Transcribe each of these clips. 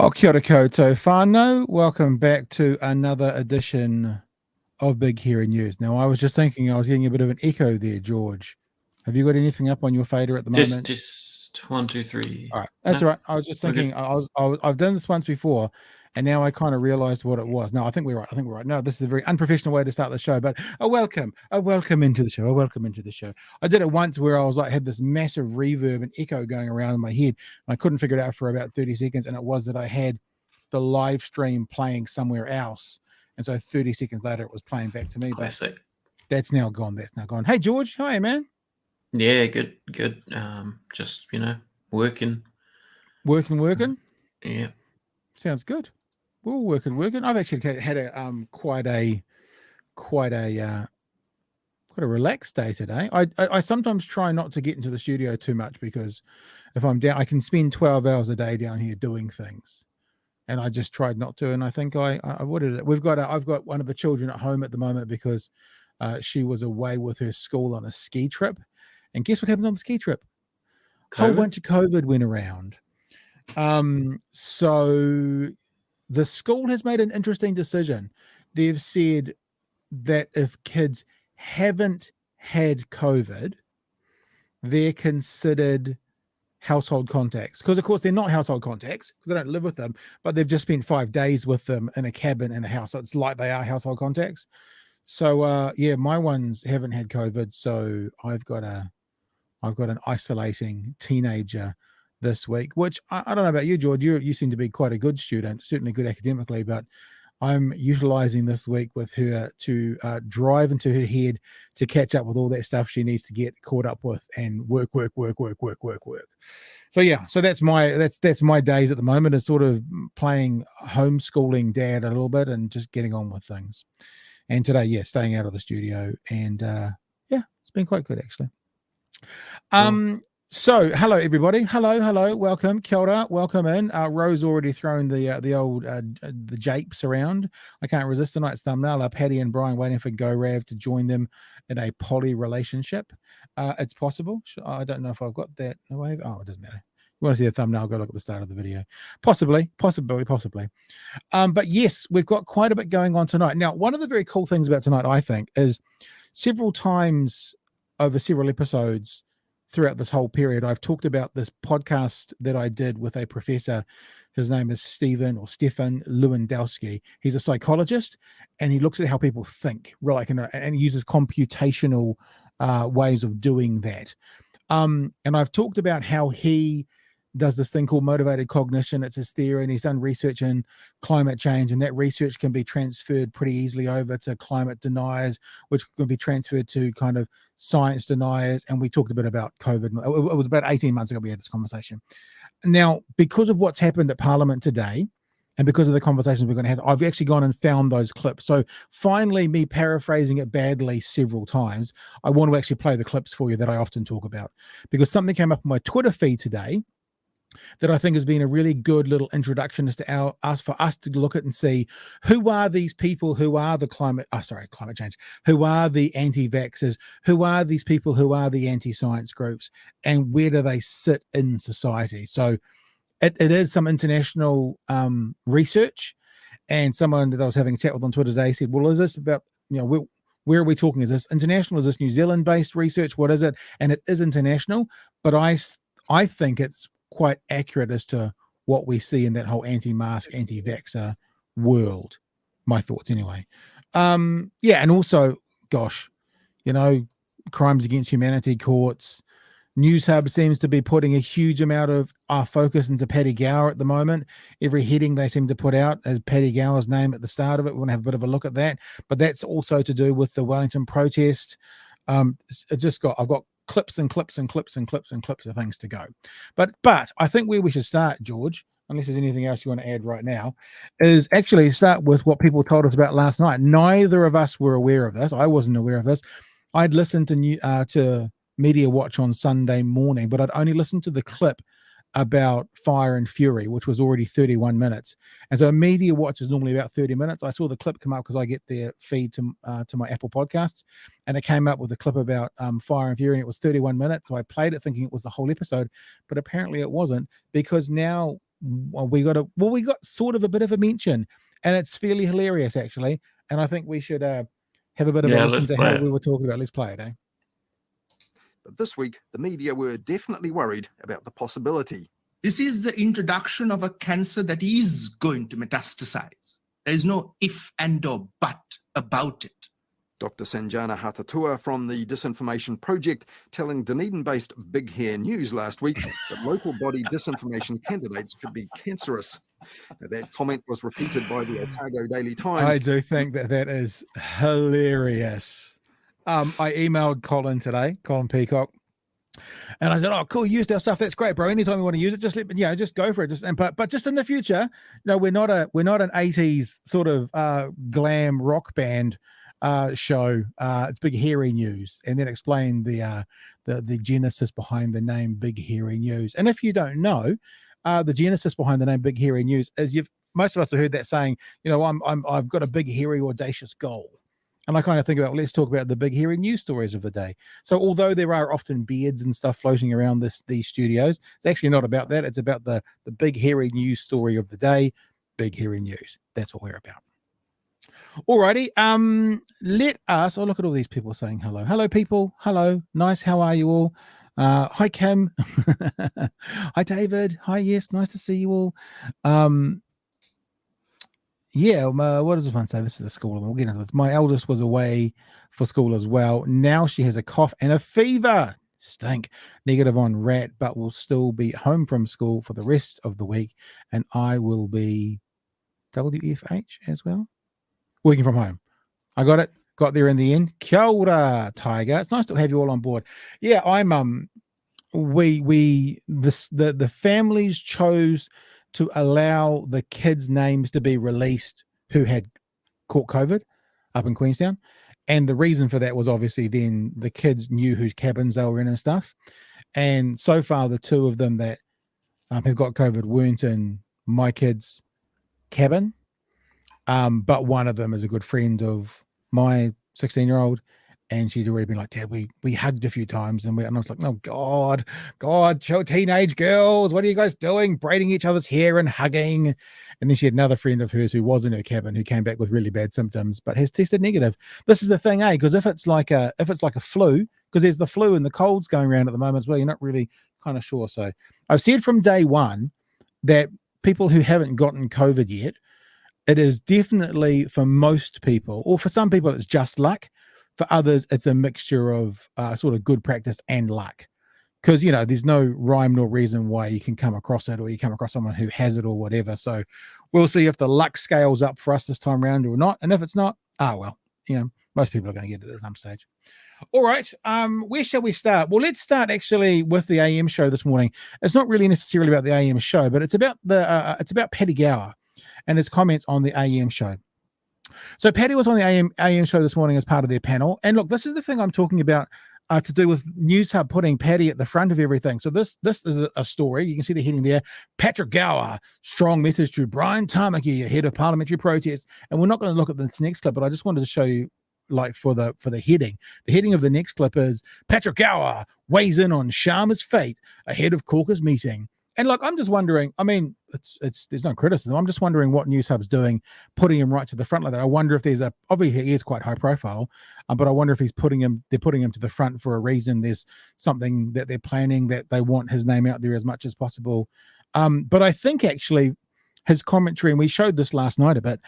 Oh, kia ora koutou whānau. Welcome back to another edition of Big Hairy News. Now, I was just thinking I was getting a bit of an echo there, George. Have you got anything up on your fader at the moment? Just 1, 2, 3. All right, that's all right. I was just thinking I've done this once before, and now I kind of realized what it was. No, I think we're right. No, this is a very unprofessional way to start the show, but a welcome into the show. I did it once where I was like, had this massive reverb and echo going around in my head. And I couldn't figure it out for about 30 seconds. And it was that I had the live stream playing somewhere else. And so 30 seconds later, it was playing back to me. Classic. But that's now gone. Hey, George. Hi, man. Yeah, good. Just, working. Working? Yeah. Sounds good. We're all working. I've actually had a quite a relaxed day today. I sometimes try not to get into the studio too much because if I'm down, I can spend 12 hours a day down here doing things, and I just tried not to. And I think I avoided it. I've got one of the children at home at the moment because she was away with her school on a ski trip, and guess what happened on the ski trip? A whole bunch of COVID went around. So the school has made an interesting decision. They've said that if kids haven't had COVID, they're considered household contacts. Because, of course, they're not household contacts because they don't live with them, but they've just spent 5 days with them in a cabin in a house. So it's like they are household contacts. So, my ones haven't had COVID. So I've got an isolating teenager this week, which I don't know about you, George. You seem to be quite a good student, certainly good academically, but I'm utilizing this week with her to drive into her head to catch up with all that stuff she needs to get caught up with and work. So that's my days at the moment, is sort of playing homeschooling dad a little bit and just getting on with things. And today, staying out of the studio, and it's been quite good actually. So hello everybody. Hello, welcome, kia ora, welcome in. Rose already thrown the old the japes around. I can't resist tonight's thumbnail. Paddy and Brian waiting for Gaurav to join them in a poly relationship. It's possible. I don't know if I've got that away. Oh, it doesn't matter. You want to see the thumbnail, go look at the start of the video. Possibly. But yes, we've got quite a bit going on tonight. Now, one of the very cool things about tonight, I think, is several times over several episodes throughout this whole period, I've talked about this podcast that I did with a professor. His name is Stefan Lewandowski. He's a psychologist, and he looks at how people think, and he uses computational ways of doing that. And I've talked about how he does this thing called motivated cognition. It's his theory, and he's done research in climate change, and that research can be transferred pretty easily over to climate deniers, which can be transferred to kind of science deniers. And we talked a bit about COVID. It was about 18 months ago we had this conversation. Now, because of what's happened at Parliament today, and because of the conversations we're going to have, I've actually gone and found those clips. So finally, me paraphrasing it badly several times, I want to actually play the clips for you that I often talk about, because something came up on my Twitter feed today that I think has been a really good little introduction as to for us to look at and see who are these people who are the climate change, who are the anti-vaxxers, who are these people who are the anti-science groups, and where do they sit in society. So it is some international research, and someone that I was having a chat with on Twitter today said, well, is this about, where are we talking? Is this international? Is this New Zealand-based research? What is it? And it is international, but I think it's quite accurate as to what we see in that whole anti-mask, anti-vaxxer world. My thoughts anyway. And also, gosh, crimes against humanity courts. Newshub seems to be putting a huge amount of our focus into Paddy Gower at the moment. Every heading they seem to put out has Paddy Gower's name at the start of it. We want to have a bit of a look at that. But that's also to do with the Wellington protest. I've got clips and clips and clips and clips and clips of things to go. But I think where we should start, George, unless there's anything else you want to add right now, is actually start with what people told us about last night. Neither of us were aware of this. I wasn't aware of this. I'd listened to Media Watch on Sunday morning, but I'd only listened to the clip about Fire and Fury, which was already 31 minutes. And so Media Watch is normally about 30 minutes. I saw the clip come up because I get their feed to my Apple Podcasts, and it came up with a clip about Fire and Fury, and it was 31 minutes. So I played it thinking it was the whole episode, but apparently it wasn't, because now we got sort of a bit of a mention, and it's fairly hilarious actually. And I think we should have a bit of a listen to how we were talking about. Let's play it, eh? But this week, the media were definitely worried about the possibility. This is the introduction of a cancer that is going to metastasize. There is no if and or but about it. Dr. Sanjana Hatatua from the Disinformation Project telling Dunedin-based Big Hair News last week that local body disinformation candidates could be cancerous. Now, that comment was repeated by the Otago Daily Times. I do think that is hilarious. I emailed Colin today, Colin Peacock, and I said, "Oh, cool, use our stuff. That's great, bro. Anytime you want to use it, just just go for it. But just in the future, we're not an 80s sort of glam rock band show. It's Big Hairy News," and then explain the genesis behind the name Big Hairy News. And if you don't know, the genesis behind the name Big Hairy News is most of us have heard that saying, I've got a big, hairy, audacious goal. And I kind of think about, let's talk about the big, hairy news stories of the day. So although there are often beards and stuff floating around these studios, it's actually not about that. It's about the big, hairy news story of the day. Big, hairy news. That's what we're about. Alrighty. Let us, look at all these people saying hello. Hello, people. Hello. Nice. How are you all? Hi, Kim. Hi, David. Hi, yes. Nice to see you all. What does this one say? This is the school. We'll get into this. My eldest was away for school as well. Now she has a cough and a fever. Stink. Negative on rat, but will still be home from school for the rest of the week. And I will be WFH as well. Working from home. I got it. Got there in the end. Kia ora, Tiger. It's nice to have you all on board. Yeah, I'm the families chose to allow the kids' names to be released who had caught COVID up in Queenstown. And the reason for that was obviously then the kids knew whose cabins they were in and stuff. And so far, the two of them that have got COVID weren't in my kids' cabin. But one of them is a good friend of my 16-year-old. And she's already been like, Dad, we hugged a few times. And I was like, oh, God, show teenage girls. What are you guys doing? Braiding each other's hair and hugging. And then she had another friend of hers who was in her cabin who came back with really bad symptoms, but has tested negative. This is the thing, because if it's like a flu, because there's the flu and the colds going around at the moment as well, you're not really kind of sure. So I've said from day one that people who haven't gotten COVID yet, it is definitely for most people, or for some people, it's just luck. For others, it's a mixture of sort of good practice and luck. Because, there's no rhyme nor reason why you can come across it or you come across someone who has it or whatever. So we'll see if the luck scales up for us this time around or not. And if it's not, most people are going to get it at some stage. All right. Where shall we start? Well, let's start actually with the AM show this morning. It's not really necessarily about the AM show, but it's about Paddy Gower and his comments on the AM show. So Paddy was on the AM show this morning as part of their panel. And look, this is the thing I'm talking about to do with Newshub putting Paddy at the front of everything. So this is a story. You can see the heading there. Patrick Gower, strong message to Brian Tamaki ahead of parliamentary protests. And we're not going to look at this next clip, but I just wanted to show you, like, for the heading. The heading of the next clip is Patrick Gower weighs in on Sharma's fate ahead of caucus meeting. And like, I'm just wondering, there's no criticism. I'm just wondering what Newshub's doing, putting him right to the front like that. I wonder if obviously he is quite high profile, but I wonder if they're putting him to the front for a reason. There's something that they're planning, that they want his name out there as much as possible. But I think actually his commentary, and we showed this last night a bit,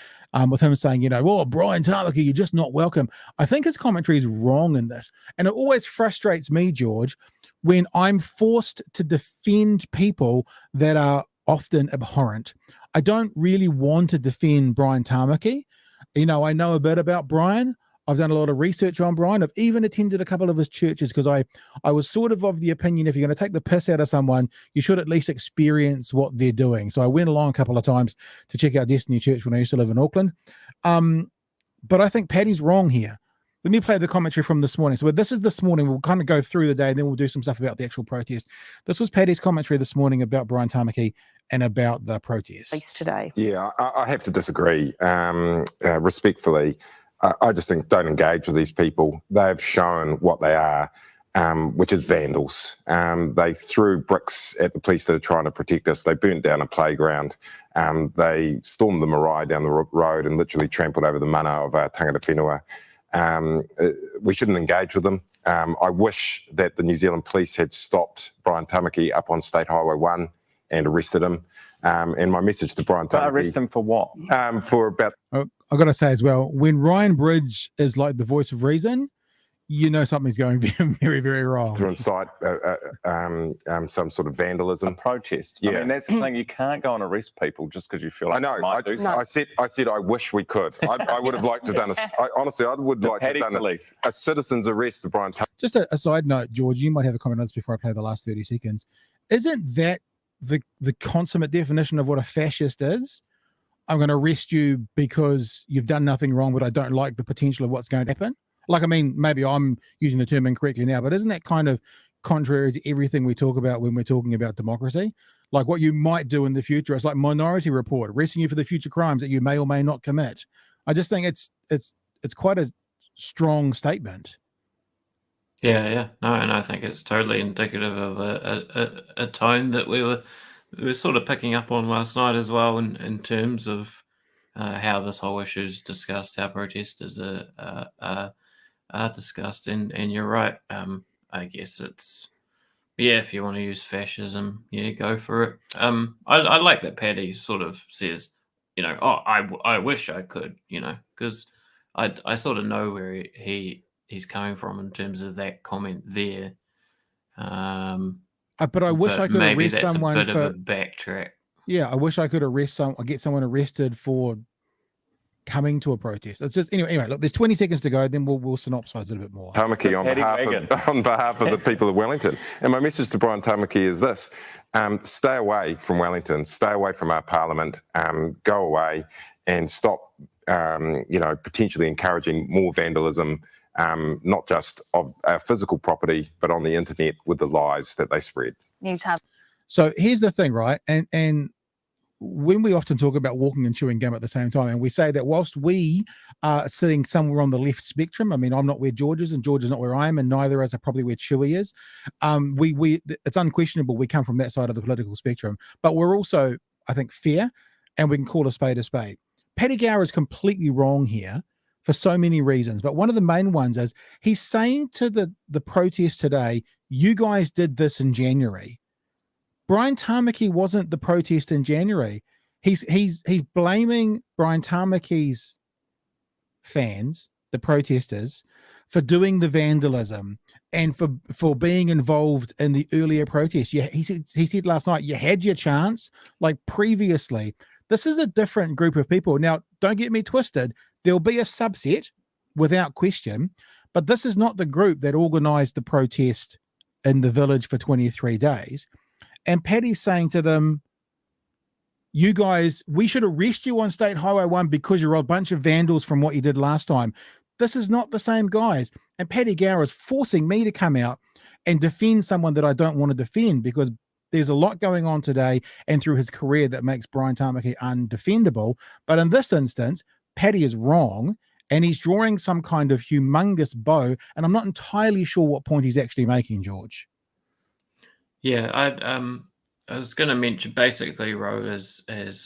with him saying, Brian Tamaki, you're just not welcome. I think his commentary is wrong in this. And it always frustrates me, George, when I'm forced to defend people that are often abhorrent. I don't really want to defend Brian Tamaki. I know a bit about Brian. I've done a lot of research on Brian. I've even attended a couple of his churches because I was sort of the opinion if you're going to take the piss out of someone, you should at least experience what they're doing. So I went along a couple of times to check out Destiny Church when I used to live in Auckland. But I think Paddy's wrong here. Let me play the commentary from this morning. So this is this morning. We'll kind of go through the day and then we'll do some stuff about the actual protest. This was Paddy's commentary this morning about Brian Tamaki and about the protest. Today. Yeah, I have to disagree respectfully. I just think don't engage with these people. They've shown what they are, which is vandals. They threw bricks at the police that are trying to protect us. They burnt down a playground. They stormed the marae down the road and literally trampled over the mana of our tangata whenua. We shouldn't engage with them. I wish that the New Zealand police had stopped Brian Tamaki up on State Highway 1 and arrested him. And my message to Brian Tamaki... Arrest him for what? For about... I've got to say as well, when Ryan Bridge is like the voice of reason, you know something's going very, very wrong. To incite some sort of vandalism. A protest. Yeah. I mean, that's the thing. You can't go and arrest people just because you feel like I know. you might do something. I said I wish we could. I would have liked to have done honestly, I would like to have done a citizen's arrest of Brian Tamaki. Just a side note, George, you might have a comment on this before I play the last 30 seconds. Isn't that the consummate definition of what a fascist is? I'm going to arrest you because you've done nothing wrong, but I don't like the potential of what's going to happen. Like, I mean, maybe I'm using the term incorrectly now, but isn't that kind of contrary to everything we talk about when we're talking about democracy? Like what you might do in the future. It's like Minority Report, arresting you for the future crimes that you may or may not commit. I just think it's quite a strong statement. Yeah. No, and I think it's totally indicative of a tone that we were sort of picking up on last night as well in terms of how this whole issue is discussed, how protesters are discussed, and you're right. I guess it's if you want to use fascism, go for it. I like that Paddy sort of says, I wish I could, because I sort of know where he's coming from in terms of that comment there. But I wish I could arrest someone a bit of a backtrack. Yeah, I wish I could get someone arrested for coming to a protest. It's just anyway. Look, there's 20 seconds to go. Then we'll synopsize it a bit more. Tamaki on behalf of the people of Wellington, and my message to Brian Tamaki is this: stay away from Wellington, stay away from our Parliament, go away, and stop, potentially encouraging more vandalism. Not just of our physical property, but on the internet with the lies that they spread. So here's the thing, right? And when we often talk about walking and chewing gum at the same time, and we say that whilst we are sitting somewhere on the left spectrum, I mean, I'm not where George is, and George is not where I am, and neither is probably where Chewy is. It's unquestionable we come from that side of the political spectrum, but we're also, I think, fair, and we can call a spade a spade. Paddy Gower is completely wrong here for so many reasons, but one of the main ones is he's saying to the protest today, you guys did this in January. Brian Tamaki wasn't the protest in January. He's blaming Brian Tamaki's fans, the protesters, for doing the vandalism and for being involved in the earlier protests. Yeah, he said last night, you had your chance, like previously. This is a different group of people. Now, don't get me twisted. There'll be a subset, without question, but this is not the group that organized the protest in the village for 23 days. And Paddy's saying to them, you guys, we should arrest you on State Highway 1 because you're a bunch of vandals from what you did last time. This is not the same guys. And Paddy Gower is forcing me to come out and defend someone that I don't want to defend, because there's a lot going on today and through his career that makes Brian Tamaki undefendable. But in this instance, Paddy is wrong, and he's drawing some kind of humongous bow, and I'm not entirely sure what point he's actually making, George. Yeah, I was going to mention basically, Ro has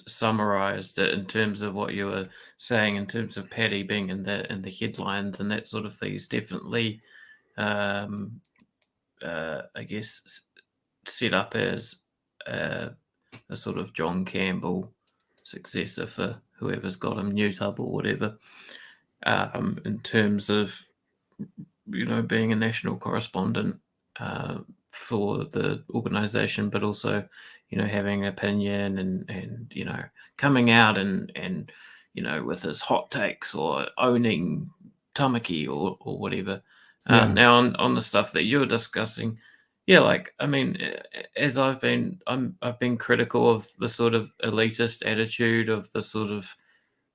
summarised it in terms of what you were saying in terms of Paddy being in the headlines and that sort of thing. He's definitely, I guess, set up as a sort of John Campbell successor for whoever's got him, Newshub or whatever, in terms of, being a national correspondent for the organisation, but also, having an opinion and coming out and with his hot takes or owning, Tamaki or whatever. Yeah. Now on the stuff that you're discussing, yeah, like I mean, as I've been critical of the sort of elitist attitude of the sort of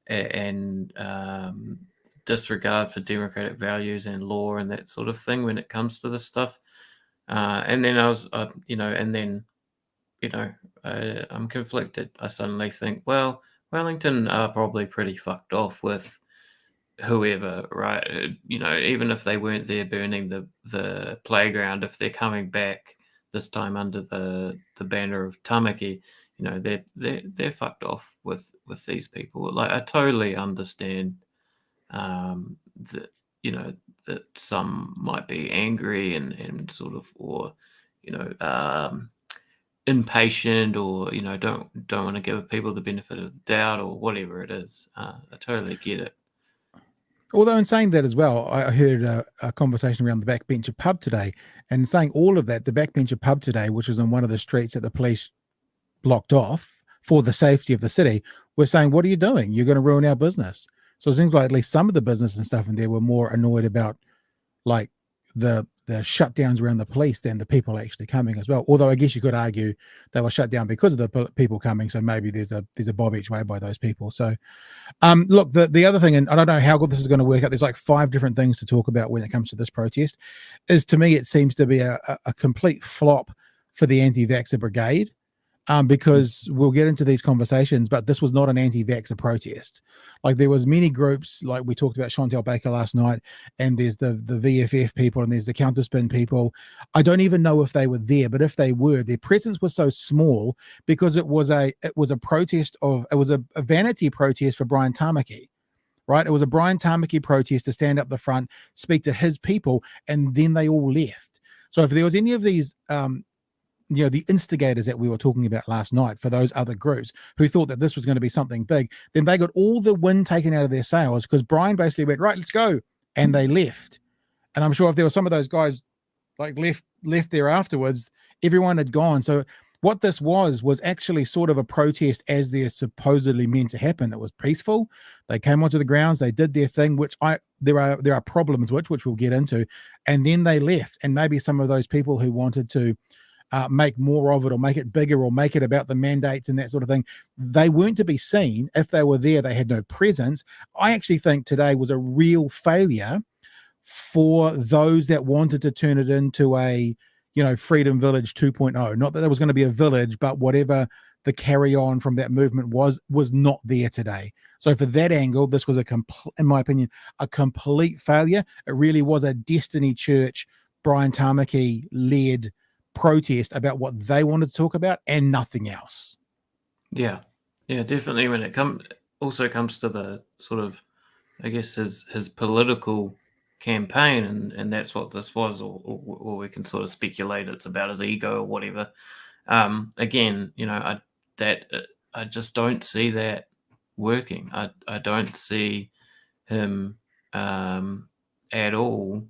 and disregard for democratic values and law and that sort of thing when it comes to this stuff. And then I'm conflicted. I suddenly think, well, Wellington are probably pretty fucked off with whoever, right? Even if they weren't there burning the playground, if they're coming back this time under the banner of Tamaki, they're fucked off with these people. Like I totally understand that that some might be angry and sort of or impatient or don't want to give people the benefit of the doubt or whatever it is. I totally get it. Although in saying that as well, I heard a conversation around the Backbencher pub today, and saying all of that, the Backbencher pub today, which was on one of the streets that the police blocked off for the safety of the city, were saying, what are you doing? You're going to ruin our business. So it seems like at least some of the business and stuff in there were more annoyed about like the shutdowns around the police than the people actually coming as well. Although I guess you could argue they were shut down because of the people coming. So maybe there's a bob each way by those people. So look, the other thing, and I don't know how good this is going to work out, there's like 5 different things to talk about when it comes to this protest, is to me it seems to be a complete flop for the anti-vaxxer brigade. Because we'll get into these conversations, but this was not an anti-vaxxer protest. Like there was many groups, like we talked about Chantel Baker last night, and there's the VFF people and there's the Counterspin people. I don't even know if they were there, but if they were, their presence was so small because it was a vanity protest for Brian Tamaki. Right? It was a Brian Tamaki protest to stand up the front, speak to his people, and then they all left. So if there was any of these the instigators that we were talking about last night for those other groups who thought that this was going to be something big, then they got all the wind taken out of their sails because Brian basically went, right, let's go. And they left. And I'm sure if there were some of those guys like left there afterwards, everyone had gone. So what this was actually sort of a protest as they're supposedly meant to happen. It was peaceful. They came onto the grounds, they did their thing, which there are problems which we'll get into. And then they left. And maybe some of those people who wanted to make more of it or make it bigger or make it about the mandates and that sort of thing, they weren't to be seen. If they were there, they had no presence. I actually think today was a real failure for those that wanted to turn it into a Freedom Village 2.0. Not that there was going to be a village, but whatever the carry on from that movement was not there today. So for that angle, this was in my opinion, a complete failure. It really was a Destiny Church, Brian Tamaki led protest about what they wanted to talk about and nothing else. Yeah, definitely. When it comes to the sort of, I guess his political campaign, and that's what this was, or we can sort of speculate it's about his ego or whatever. Again, I just don't see that working. I don't see him at all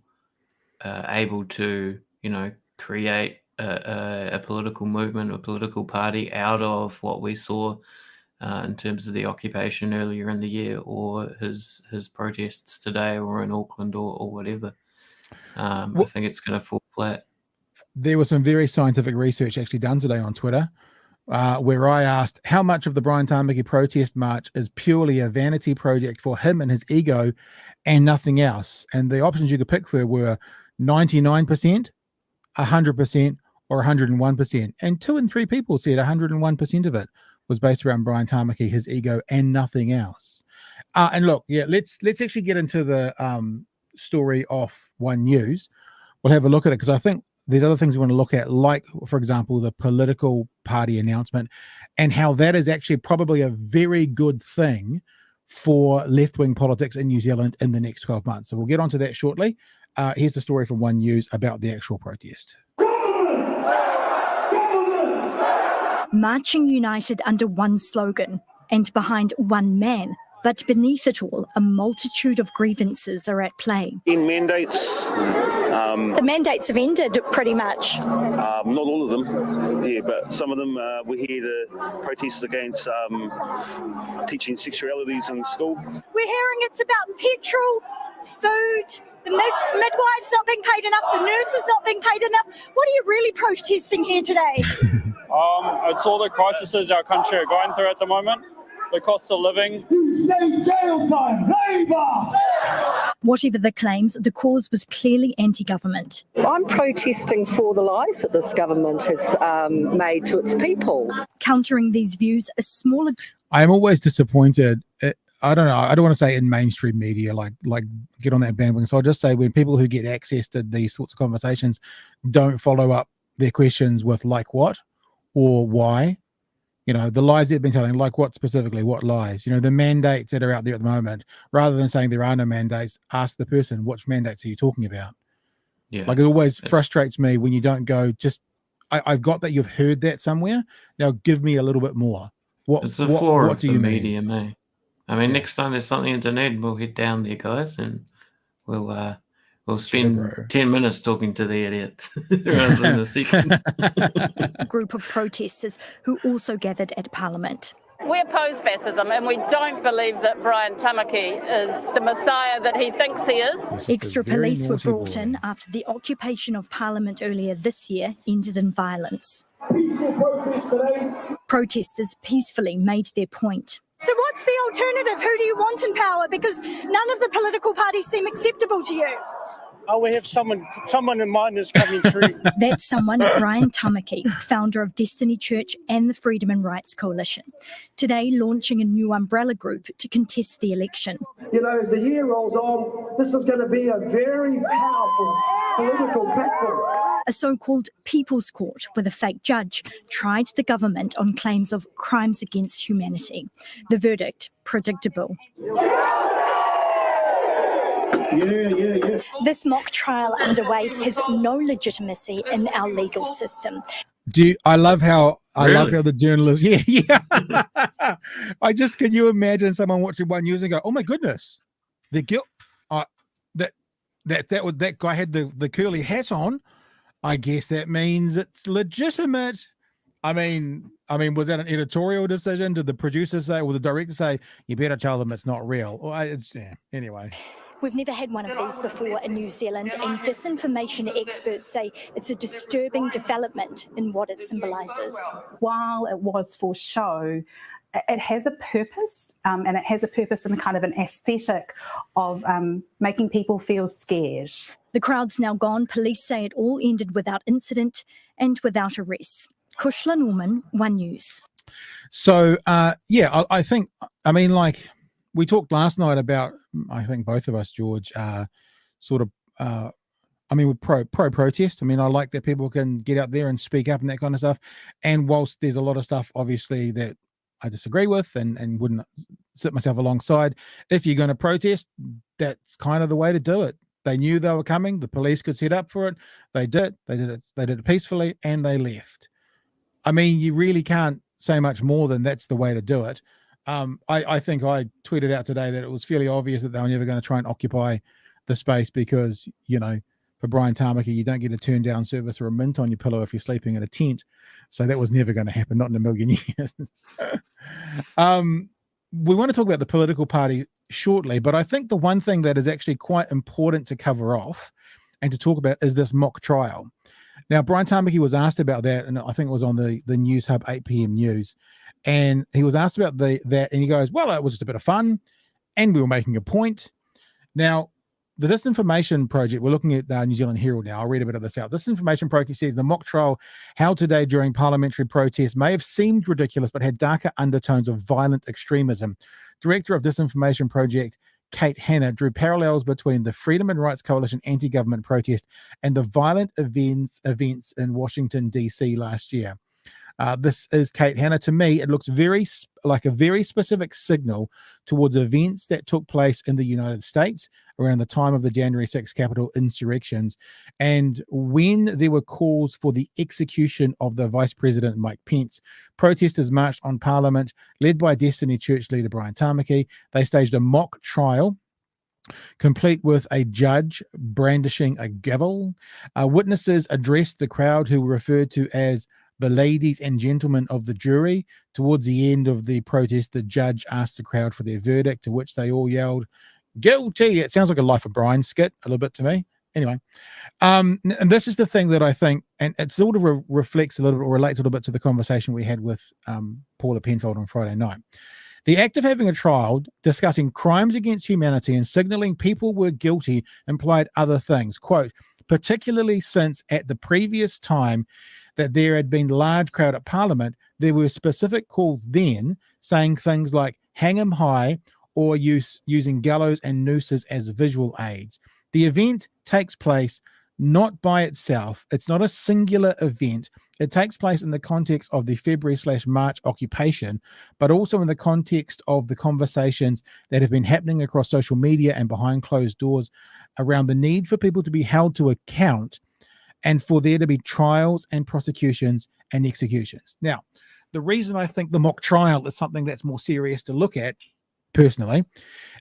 able to create a political movement or political party out of what we saw in terms of the occupation earlier in the year or his protests today or in Auckland or whatever. I think it's going to fall flat. There was some very scientific research actually done today on Twitter where I asked how much of the Brian Tamaki protest march is purely a vanity project for him and his ego and nothing else. And the options you could pick for were 99%, 100%, or 101%. And 2 and 3 people said 101% of it was based around Brian Tamaki, his ego, and nothing else. And look, let's actually get into the story off One News. We'll have a look at it because I think there's other things we want to look at, like, for example, the political party announcement and how that is actually probably a very good thing for left-wing politics in New Zealand in the next 12 months. So we'll get onto that shortly. Here's the story from One News about the actual protest. Marching united under one slogan and behind one man, but beneath it all, a multitude of grievances are at play. In mandates. The mandates have ended pretty much. Not all of them, but some of them were here to protest against teaching sexualities in school. We're hearing it's about petrol, food, the midwives not being paid enough, the nurses not being paid enough. What are you really protesting here today? It's all the crises our country are going through at the moment, the cost of living. Jail time, Labour! Whatever the claims, the cause was clearly anti-government. I'm protesting for the lies that this government has made to its people. Countering these views, a smaller... I am always disappointed. I don't know. I don't want to say in mainstream media, like get on that bandwagon. So I'll just say when people who get access to these sorts of conversations don't follow up their questions with like what or why. You know, the lies they've been telling, like what specifically, what lies? You know, the mandates that are out there at the moment, rather than saying there are no mandates, ask the person, which mandates are you talking about? Yeah. Like it always frustrates me when you don't go, just, I've got that you've heard that somewhere. Now give me a little bit more. It's the flaw what of do the you media, mean? mate. I mean, next time there's something in Dunedin, we'll head down there, guys, and we'll spend 10 minutes talking to the idiots rather than a second. A group of protesters who also gathered at Parliament. We oppose fascism and we don't believe that Brian Tamaki is the messiah that he thinks he is. Extra police were brought in after the occupation of Parliament earlier this year ended in violence. Peaceful protest today. Protesters peacefully made their point. So what's the alternative? Who do you want in power? Because none of the political parties seem acceptable to you. Oh, we have someone in mind is coming through. That's someone, Brian Tamaki, founder of Destiny Church and the Freedom and Rights Coalition, today launching a new umbrella group to contest the election. You know, as the year rolls on, this is going to be a very powerful political platform. A so-called People's Court with a fake judge tried the government on claims of crimes against humanity. The verdict, predictable. Yeah. This mock trial underway has no legitimacy in our legal system. I love how the journalists, yeah. Can you imagine someone watching one news and go, oh my goodness, the guilt, that guy had the curly hat on. I guess that means it's legitimate. I mean, was that an editorial decision? Did the producer say, or the director say, you better tell them it's not real? Anyway. We've never had one of these before in New Zealand, and disinformation experts say it's a disturbing development in what it symbolises. While it was for show, it has a purpose, and it has a purpose in kind of an aesthetic of making people feel scared. The crowd's now gone. Police say it all ended without incident and without arrests. Kushla Norman, One News. So, I think, we talked last night about, I think both of us, George, we're pro-protest. I mean, I like that people can get out there and speak up and that kind of stuff. And whilst there's a lot of stuff, obviously, that I disagree with and wouldn't sit myself alongside, if you're going to protest, that's kind of the way to do it. They knew they were coming. The police could set up for it. They did it peacefully, and they left. I mean, you really can't say much more than that's the way to do it. I think I tweeted out today that it was fairly obvious that they were never going to try and occupy the space because, for Brian Tamaki, you don't get a turn down service or a mint on your pillow if you're sleeping in a tent. So that was never going to happen, not in a million years. We want to talk about the political party shortly, but I think the one thing that is actually quite important to cover off and to talk about is this mock trial. Now, Brian Tamaki was asked about that, and I think it was on the Newshub 8 p.m. news. And he was asked about that, and he goes, well, it was just a bit of fun, and we were making a point. Now, the Disinformation Project, we're looking at New Zealand Herald now. I'll read a bit of this out. Disinformation Project says the mock trial held today during parliamentary protests may have seemed ridiculous, but had darker undertones of violent extremism. Director of Disinformation Project, Kate Hanna, drew parallels between the Freedom and Rights Coalition anti-government protest and the violent events in Washington, D.C. last year. This is Kate Hanna. To me, it looks like a very specific signal towards events that took place in the United States around the time of the January 6th Capitol insurrections, and when there were calls for the execution of the Vice President Mike Pence. Protesters marched on Parliament, led by Destiny Church leader Brian Tamaki. They staged a mock trial, complete with a judge brandishing a gavel. Witnesses addressed the crowd, who were referred to as the ladies and gentlemen of the jury. Towards the end of the protest, the judge asked the crowd for their verdict, to which they all yelled, guilty. It sounds like a Life of Brian skit a little bit to me. Anyway, and this is the thing that I think, and it sort of reflects a little bit or relates a little bit to the conversation we had with Paula Penfold on Friday night. The act of having a trial discussing crimes against humanity and signalling people were guilty implied other things. Quote, particularly since at the previous time that there had been large crowd at Parliament, there were specific calls then saying things like hang 'em high or using gallows and nooses as visual aids. The event takes place not by itself. It's not a singular event. It takes place in the context of the February/March occupation, but also in the context of the conversations that have been happening across social media and behind closed doors around the need for people to be held to account and for there to be trials and prosecutions and executions. Now, the reason I think the mock trial is something that's more serious to look at, personally,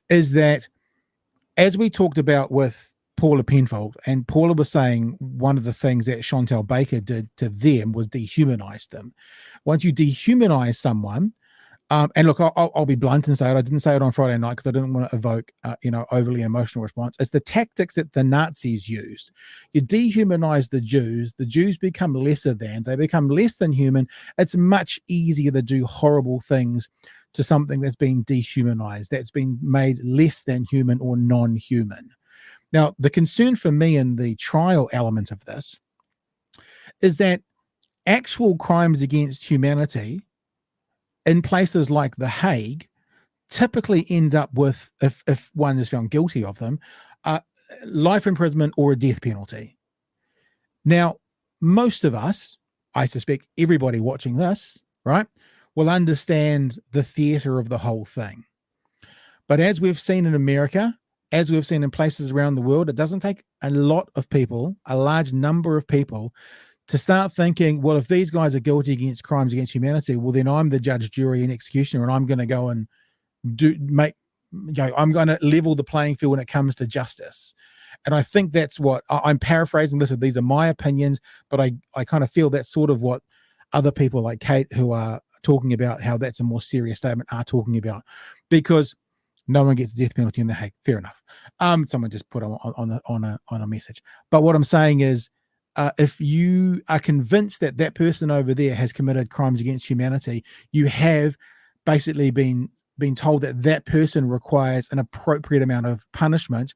is that as we talked about with Paula Penfold, and Paula was saying one of the things that Chantal Baker did to them was dehumanize them. Once you dehumanize someone, and look, I'll be blunt and say it. I didn't say it on Friday night because I didn't want to evoke, overly emotional response. It's the tactics that the Nazis used. You dehumanize the Jews become lesser than, they become less than human. It's much easier to do horrible things to something that's been dehumanized, that's been made less than human or non-human. Now, the concern for me in the trial element of this is that actual crimes against humanity in places like The Hague typically end up with, if one is found guilty of them, life imprisonment or a death penalty. Now, most of us, I suspect everybody watching this, right, will understand the theater of the whole thing. But as we've seen in America, as we've seen in places around the world, it doesn't take a lot of people, a large number of people, to start thinking, well, if these guys are guilty against crimes against humanity, well, then I'm the judge, jury, and executioner, and I'm going to go and I'm going to level the playing field when it comes to justice. And I think that's what I'm paraphrasing this. These are my opinions, but I kind of feel that's sort of what other people like Kate, who are talking about how that's a more serious statement, are talking about, because no one gets the death penalty in The Hague. Fair enough. Someone just put on a message. But what I'm saying is, if you are convinced that that person over there has committed crimes against humanity, you have basically been told that that person requires an appropriate amount of punishment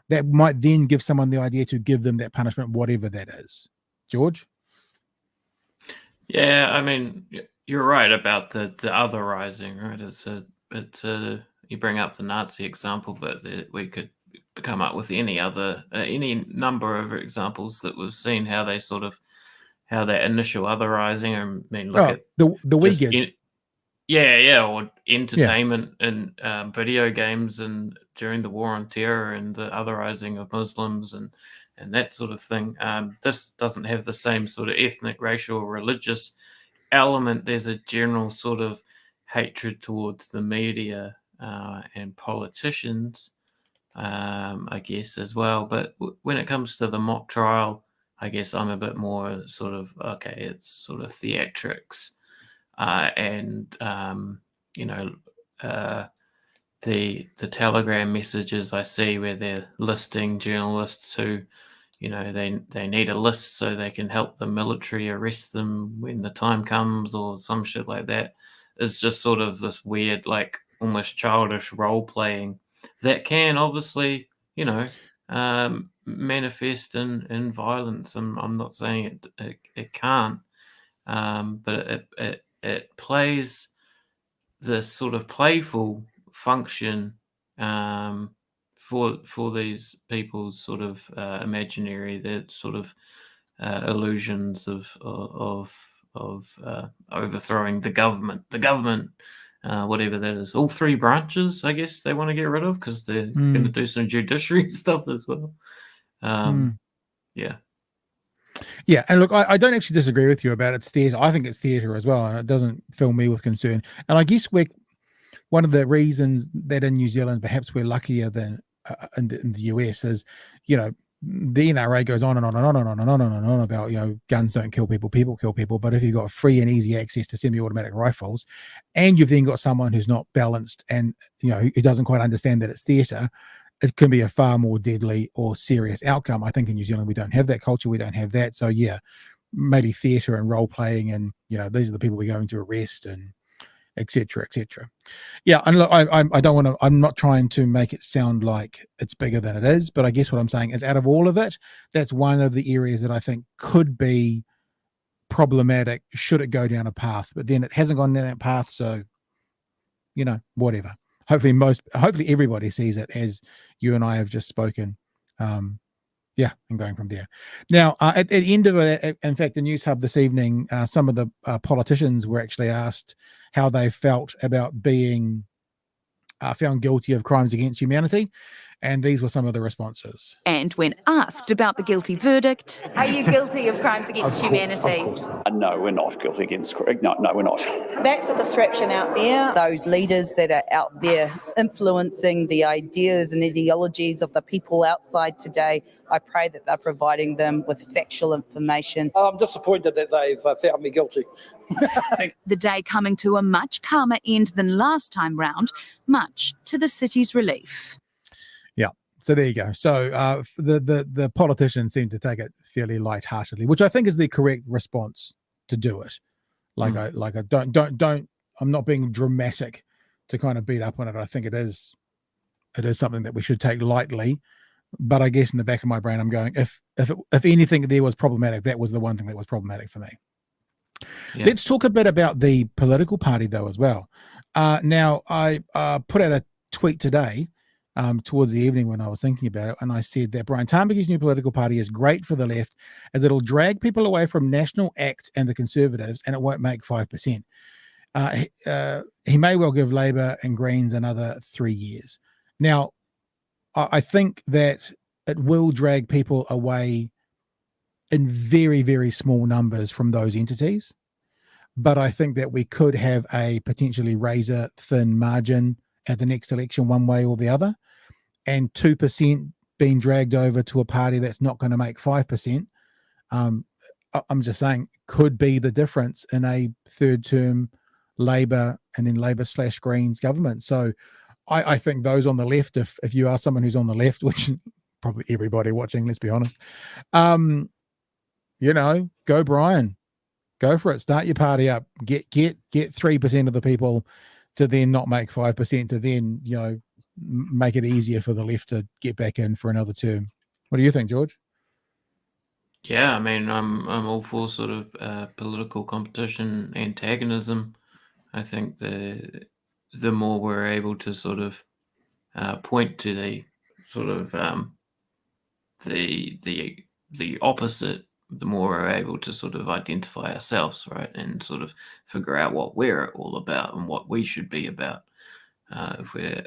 that might then give someone the idea to give them that punishment, whatever that is. George? Yeah, I mean, you're right about the otherizing, right? It's you bring up the Nazi example, but we could come up with any number of examples that we've seen how that initial otherizing. I mean, look at the Uyghurs. Or entertainment and video games and during the War on Terror and the otherizing of Muslims and that sort of thing. This doesn't have the same sort of ethnic, racial, or religious element. There's a general sort of hatred towards the media and politicians, I guess, as well. But when it comes to the mock trial, I guess I'm a bit more sort of, okay, it's sort of theatrics. The Telegram messages I see where they're listing journalists who, they need a list so they can help the military arrest them when the time comes or some shit like that. It's just sort of this weird, like almost childish role playing that can obviously, manifest in violence. I'm not saying it can't, but it plays this sort of playful function for these people's sort of imaginary, that sort of illusions of overthrowing the government, whatever that is. All three branches, I guess, they want to get rid of because they're going to do some judiciary stuff as well. Yeah, and look, I don't actually disagree with you about it's theatre. I think it's theatre as well, and it doesn't fill me with concern. And I guess one of the reasons that in New Zealand perhaps we're luckier than in the US is, the NRA goes on and on and on and on and on and on about, guns don't kill people, people kill people. But if you've got free and easy access to semi-automatic rifles, and you've then got someone who's not balanced and, who doesn't quite understand that it's theatre, it can be a far more deadly or serious outcome. I think in New Zealand we don't have that culture, we don't have that. So yeah, maybe theatre and role playing, and these are the people we're going to arrest, and etc. etc. Yeah, and look, I don't want to. I'm not trying to make it sound like it's bigger than it is, but I guess what I'm saying is, out of all of it, that's one of the areas that I think could be problematic should it go down a path. But then it hasn't gone down that path, so whatever. Hopefully everybody sees it as you and I have just spoken. Yeah, and going from there. Now, at the end of it, in fact, the Newshub this evening, some of the politicians were actually asked how they felt about being found guilty of crimes against humanity, and these were some of the responses. And when asked about the guilty verdict, are you guilty of crimes against humanity? Of course. No, we're not guilty against. No, we're not. That's a distraction out there. Those leaders that are out there influencing the ideas and ideologies of the people outside today, I pray that they're providing them with factual information. I'm disappointed that they've found me guilty. The day coming to a much calmer end than last time round, much to the city's relief. Yeah, so there you go. So the politicians seem to take it fairly lightheartedly, which I think is the correct response to do it. I don't. I'm not being dramatic to kind of beat up on it. I think it is something that we should take lightly. But I guess in the back of my brain, I'm going, if anything there was problematic, that was the one thing that was problematic for me. Yeah. Let's talk a bit about the political party, though, as well. Now, I put out a tweet today towards the evening when I was thinking about it, and I said that Brian Tamaki's new political party is great for the left, as it'll drag people away from National Act and the Conservatives, and it won't make 5%. He may well give Labour and Greens another 3 years. Now, I think that it will drag people away in very, very small numbers from those entities. But I think that we could have a potentially razor thin margin at the next election one way or the other. And 2% being dragged over to a party that's not going to make 5%, I'm just saying, could be the difference in a third term Labour and then Labour/Greens government. So I think those on the left, if you are someone who's on the left, which probably everybody watching, let's be honest, go Brian, go for it. Start your party up. Get 3% of the people to then not make 5%, to then make it easier for the left to get back in for another term. What do you think, George? Yeah, I mean, I'm all for sort of political competition, antagonism. I think the more we're able to sort of point to the sort of the opposite, the more we're able to sort of identify ourselves, right, and sort of figure out what we're all about and what we should be about. If we're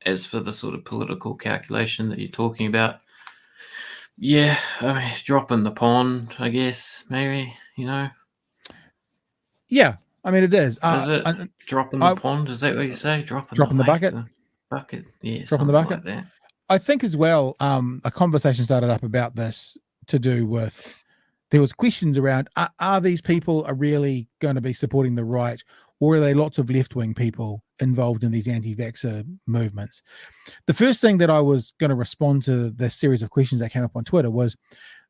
as for the sort of political calculation that you're talking about, yeah, I mean, drop in the pond, I guess, maybe, Yeah, I mean, it is. Is it drop in the pond? Is that what you say? Drop in the bucket? Bucket, yeah. Drop in the bucket. Like that. I think as well, a conversation started up about this to do with, there was questions around, are these people really going to be supporting the right, or are they lots of left-wing people involved in these anti-vaxxer movements? The first thing that I was going to respond to this series of questions that came up on Twitter was,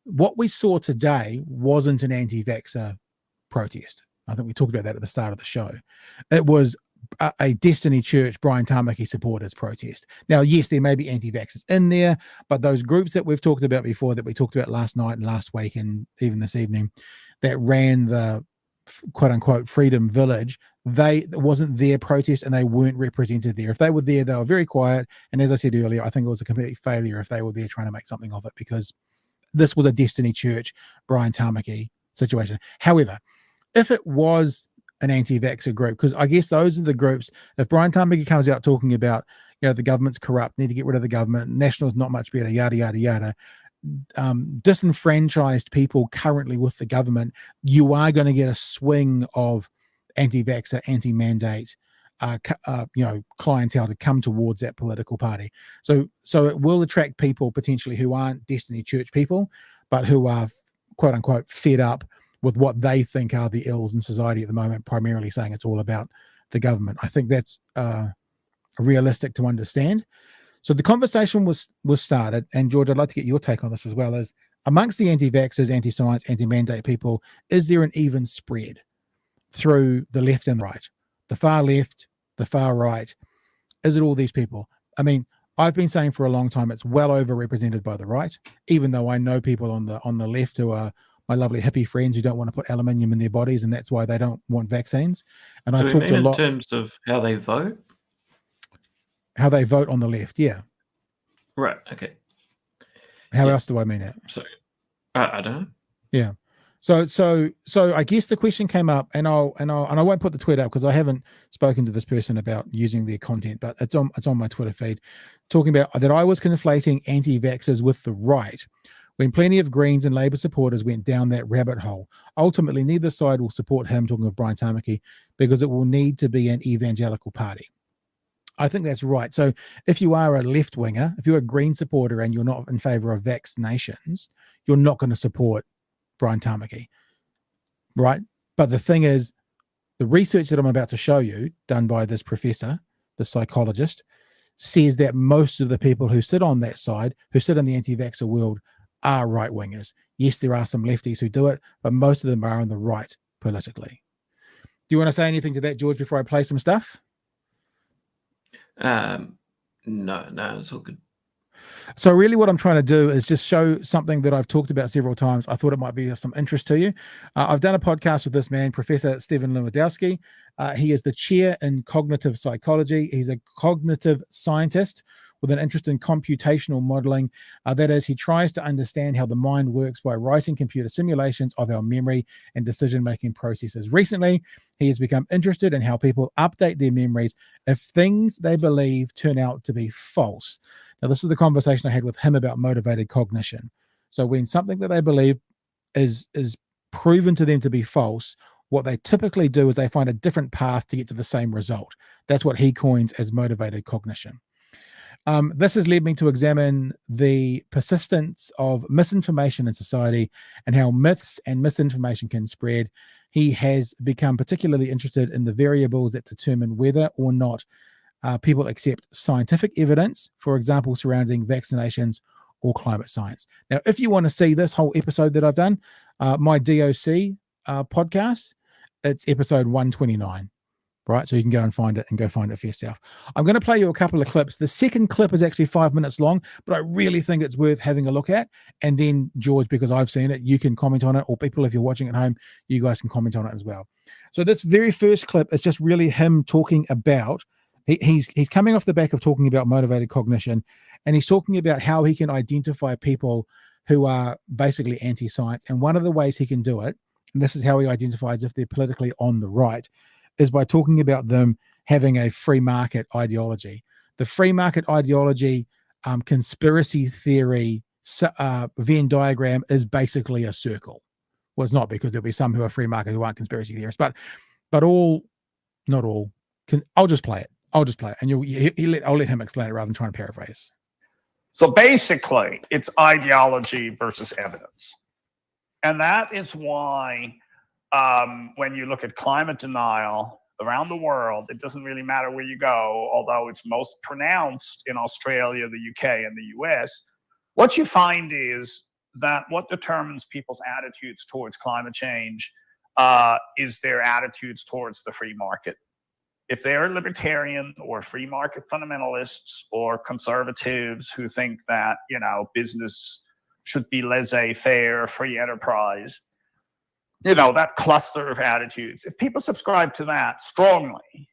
what we saw today wasn't an anti-vaxxer protest. I think we talked about that at the start of the show. It was a Destiny Church Brian Tamaki supporters protest. Now, yes, there may be anti-vaxxers in there, but those groups that we've talked about before, that we talked about last night and last week and even this evening, that ran the quote-unquote Freedom Village, it wasn't their protest and they weren't represented there. If they were there, they were very quiet. And as I said earlier, I think it was a complete failure if they were there trying to make something of it, because this was a Destiny Church Brian Tamaki situation. However, if it was an anti-vaxxer group, because I guess those are the groups, if Brian Tamaki comes out talking about, the government's corrupt, need to get rid of the government, National's not much better, yada, yada, yada, disenfranchised people currently with the government, you are going to get a swing of anti-vaxxer, anti-mandate, clientele to come towards that political party. So it will attract people potentially who aren't Destiny Church people, but who are quote unquote fed up with what they think are the ills in society at the moment, primarily saying it's all about the government. I think that's realistic to understand. So the conversation was started, and George, I'd like to get your take on this as well, is amongst the anti-vaxxers, anti-science, anti-mandate people, is there an even spread through the left and the right, the far left, the far right? Is it all these people? I mean, I've been saying for a long time it's well overrepresented by the right, even though I know people on the left who are my lovely hippie friends who don't want to put aluminium in their bodies, and that's why they don't want vaccines. And I've talked a lot in terms of how they vote. How they vote on the left, yeah. Right. Okay. How else do I mean it? So, I don't know. Yeah. So I guess the question came up, and I won't put the tweet up because I haven't spoken to this person about using their content, but it's on my Twitter feed, talking about that I was conflating anti-vaxxers with the right, when plenty of Greens and Labour supporters went down that rabbit hole. Ultimately, neither side will support him, talking of Brian Tamaki, because it will need to be an evangelical party. I think that's right. So if you are a left winger, if you're a Green supporter and you're not in favour of vaccinations, you're not going to support Brian Tamaki, right? But the thing is, the research that I'm about to show you, done by this professor, the psychologist, says that most of the people who sit on that side, who sit in the anti-vaxxer world, are right wingers. Yes, there are some lefties who do it, but most of them are on the right politically. Do you want to say anything to that, George, before I play some stuff? No, it's all good. So really what I'm trying to do is just show something that I've talked about several times. I thought it might be of some interest to you. I've done a podcast with this man, Professor Stephen Lewandowski. He is the chair in cognitive psychology. He's a cognitive scientist with an interest in computational modeling. That is, he tries to understand how the mind works by writing computer simulations of our memory and decision-making processes. Recently, he has become interested in how people update their memories if things they believe turn out to be false. Now, this is the conversation I had with him about motivated cognition. So when something that they believe is proven to them to be false, what they typically do is they find a different path to get to the same result. That's what he coins as motivated cognition. This has led me to examine the persistence of misinformation in society and how myths and misinformation can spread. He has become particularly interested in the variables that determine whether or not people accept scientific evidence, for example, surrounding vaccinations or climate science. Now, if you want to see this whole episode that I've done, my DOC podcast, it's episode 129. Right, so you can go and find it for yourself. I'm going to play you a couple of clips. The second clip is actually 5 minutes long, but I really think it's worth having a look at. And then, George, because I've seen it, you can comment on it, or people, if you're watching at home, you guys can comment on it as well. So this very first clip is just really him talking about, he's coming off the back of talking about motivated cognition, and he's talking about how he can identify people who are basically anti-science. And one of the ways he can do it, and this is how he identifies if they're politically on the right, is by talking about them having a free market ideology. The free market ideology conspiracy theory Venn diagram is basically a circle. Well, it's not, because there'll be some who are free market who aren't conspiracy theorists, but all, not all. I'll just play it. And I'll let him explain it rather than trying to paraphrase. So basically, it's ideology versus evidence. And that is why when you look at climate denial around the world, it doesn't really matter where you go, although it's most pronounced in Australia, the UK, and the US. What you find is that what determines people's attitudes towards climate change is their attitudes towards the free market. If they're libertarian or free market fundamentalists or conservatives who think that, business should be laissez-faire, free enterprise, that cluster of attitudes, if people subscribe to that strongly,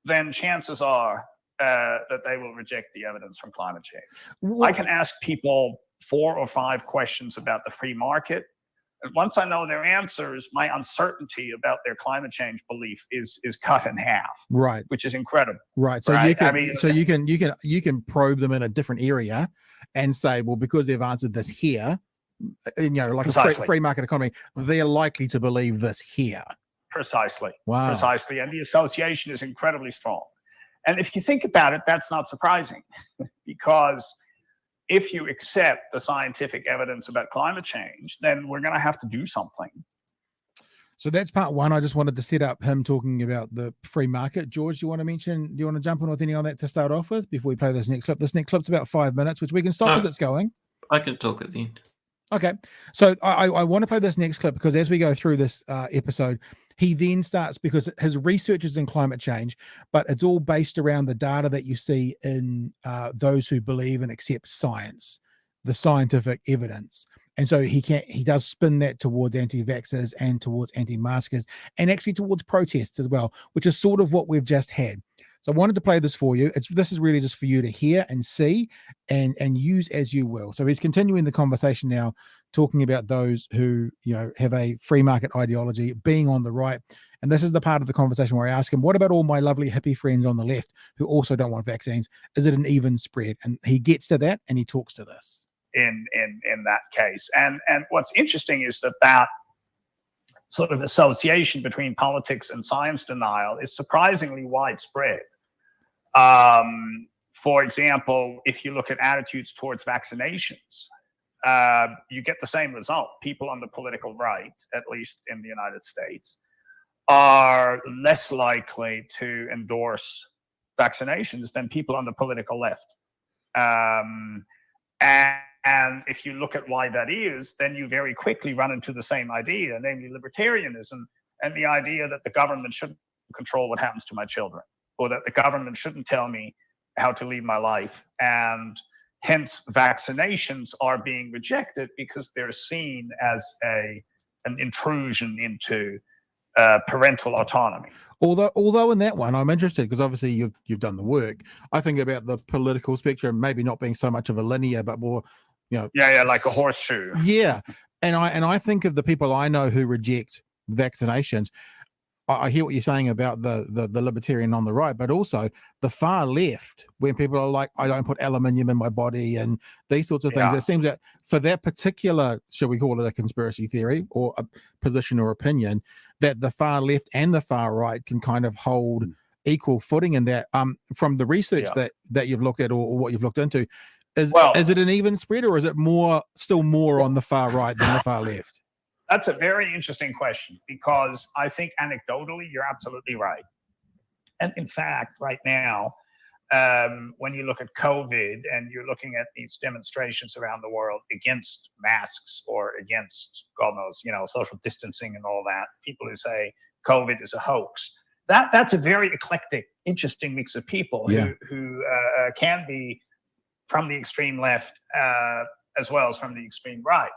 then chances are that they will reject the evidence from climate change. I can ask people 4 or 5 questions about the free market, and once I know their answers, my uncertainty about their climate change belief is cut in half. Right. Which is incredible. Right. So right? you can probe them in a different area and say, well, because they've answered this here, like a free market economy, they're likely to believe this here. Precisely. Wow. Precisely. And the association is incredibly strong. And if you think about it, that's not surprising, because if you accept the scientific evidence about climate change, then we're going to have to do something. So that's part one. I just wanted to set up him talking about the free market. George, do you want to jump in with any on that to start off with before we play this next clip? This next clip's about 5 minutes, which we can stop as it's going. I can talk at the end. Okay. So I want to play this next clip because as we go through this episode, he then starts, because his research is in climate change, but it's all based around the data that you see in those who believe and accept science, the scientific evidence. And so he does spin that towards anti-vaxxers and towards anti-maskers and actually towards protests as well, which is sort of what we've just had. So I wanted to play this for you. This is really just for you to hear and see and use as you will. So he's continuing the conversation now, talking about those who, you know, have a free market ideology, being on the right. And this is the part of the conversation where I ask him, what about all my lovely hippie friends on the left who also don't want vaccines? Is it an even spread? And he gets to that and he talks to this. In that case. And what's interesting is that sort of association between politics and science denial is surprisingly widespread. For example, if you look at attitudes towards vaccinations, you get the same result. People on the political right, at least in the United States, are less likely to endorse vaccinations than people on the political left. And if you look at why that is, then you very quickly run into the same idea, namely libertarianism and the idea that the government shouldn't control what happens to my children, or that the government shouldn't tell me how to lead my life. And hence vaccinations are being rejected because they're seen as an intrusion into parental autonomy. Although in that one, I'm interested because obviously you've done the work. I think about the political spectrum, maybe not being so much of a linear, but more, you know, like a horseshoe. Yeah, and I think of the people I know who reject vaccinations. I hear what you're saying about the libertarian on the right, but also the far left, when people are like, I don't put aluminium in my body and these sorts of things. It seems that for that particular, shall we call it a conspiracy theory or a position or opinion, that the far left and the far right can kind of hold equal footing in that. From the research that you've looked at or what you've looked into, is it an even spread, or is it still more on the far right than the far left? That's a very interesting question, because I think anecdotally, you're absolutely right. And in fact, right now, when you look at COVID and you're looking at these demonstrations around the world against masks or against, God knows, social distancing and all that, people who say COVID is a hoax, that's a very eclectic, interesting mix of people who can be from the extreme left as well as from the extreme right.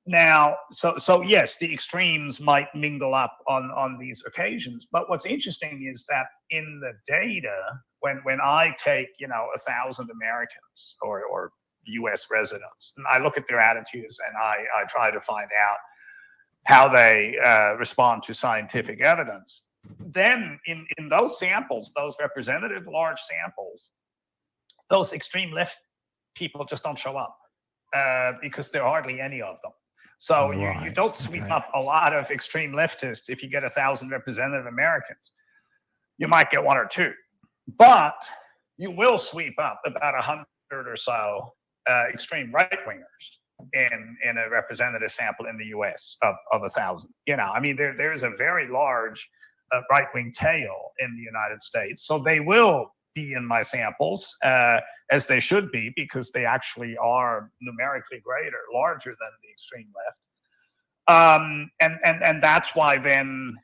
Now, so yes, the extremes might mingle up on these occasions. But what's interesting is that in the data, when I take 1,000 Americans or U.S. residents, and I look at their attitudes and I try to find out how they respond to scientific evidence, then in those samples, those representative large samples, those extreme left people just don't show up because there are hardly any of them. So you don't sweep up a lot of extreme leftists if you get 1,000 representative Americans. You might get one or two, but you will sweep up about 100 or so extreme right-wingers in a representative sample in the U.S. of 1,000. I mean, there's a very large right-wing tail in the United States. So they will be in my samples, as they should be, because they actually are numerically larger than the extreme left. And that's why then,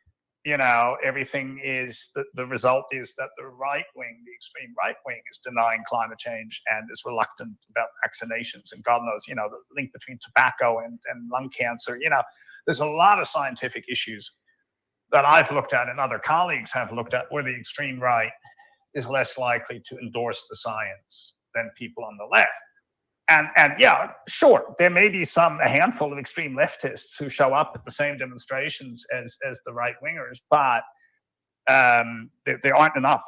everything is, the result is that the right wing, the extreme right wing, is denying climate change and is reluctant about vaccinations. And God knows, the link between tobacco and lung cancer. There's a lot of scientific issues that I've looked at and other colleagues have looked at where the extreme right is less likely to endorse the science than people on the left. And yeah, sure, there may be a handful of extreme leftists who show up at the same demonstrations as the right wingers, but there aren't enough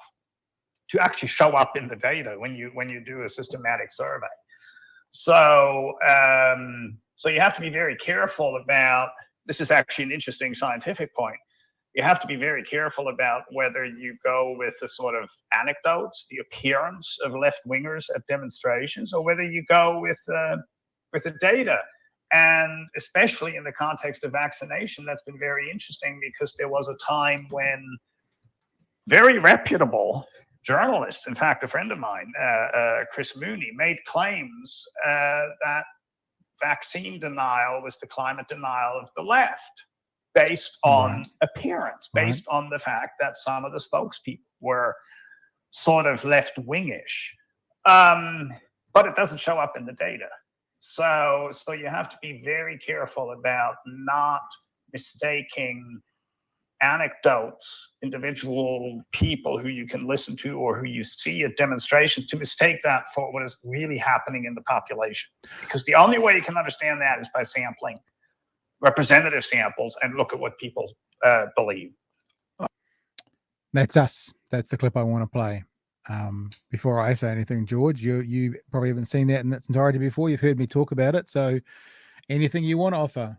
to actually show up in the data when you do a systematic survey. So you have to be very careful about, this is actually an interesting scientific point, you have to be very careful about whether you go with the sort of anecdotes, the appearance of left-wingers at demonstrations, or whether you go with the data. And especially in the context of vaccination, that's been very interesting because there was a time when very reputable journalists, in fact, a friend of mine, Chris Mooney, made claims that vaccine denial was the climate denial of the left, based on appearance, based on the fact that some of the spokespeople were sort of left-wingish. But it doesn't show up in the data. So you have to be very careful about not mistaking anecdotes, individual people who you can listen to or who you see at demonstrations, to mistake that for what is really happening in the population. Because the only way you can understand that is by sampling representative samples and look at what people believe. That's us. That's the clip I want to play. Before I say anything, George, you probably haven't seen that in its entirety before. You've heard me talk about it. So anything you want to offer?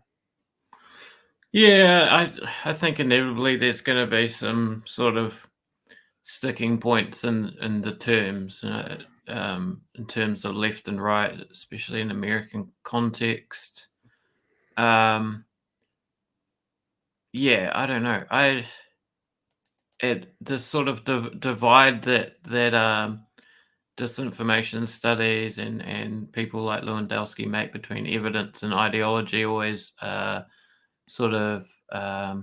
Yeah, I think inevitably there's going to be some sort of sticking points in the terms, in terms of left and right, especially in American context. Yeah, I don't know. This sort of divide that disinformation studies and people like Lewandowski make between evidence and ideology always sort of I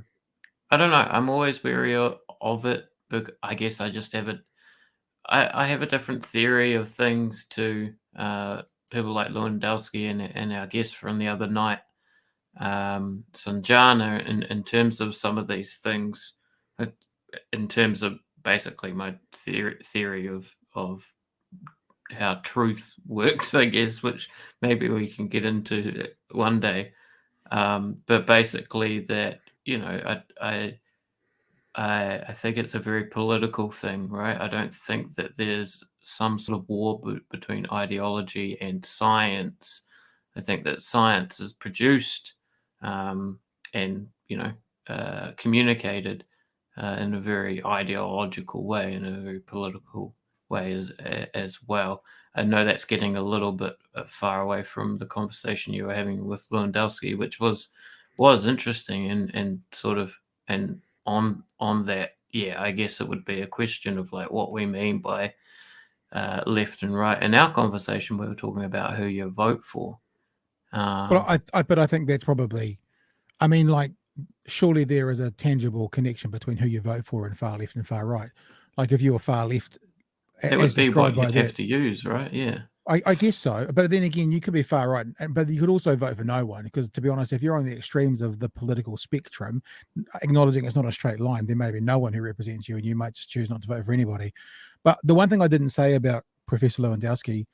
don't know. I'm always wary of it, but I guess I just have it. I have a different theory of things to people like Lewandowski and our guest from the other night, Sanjana, in terms of some of these things, in terms of basically my theory of how truth works, I guess, which maybe we can get into one day. But basically that, I think it's a very political thing, right? I don't think that there's some sort of war between ideology and science. I think that science is produced and, communicated in a very ideological way, in a very political way as well. I know that's getting a little bit far away from the conversation you were having with Lewandowski, which was interesting and sort of, and on that, yeah, I guess it would be a question of like what we mean by left and right. In our conversation, we were talking about who you vote for. Well, but I think that's probably, surely there is a tangible connection between who you vote for and far left and far right. Like if you're far left, it would be what you'd have to use, right? Yeah. I guess so. But then again, you could be far right, but you could also vote for no one, because to be honest, if you're on the extremes of the political spectrum, acknowledging it's not a straight line, there may be no one who represents you and you might just choose not to vote for anybody. But the one thing I didn't say about Professor Lewandowski,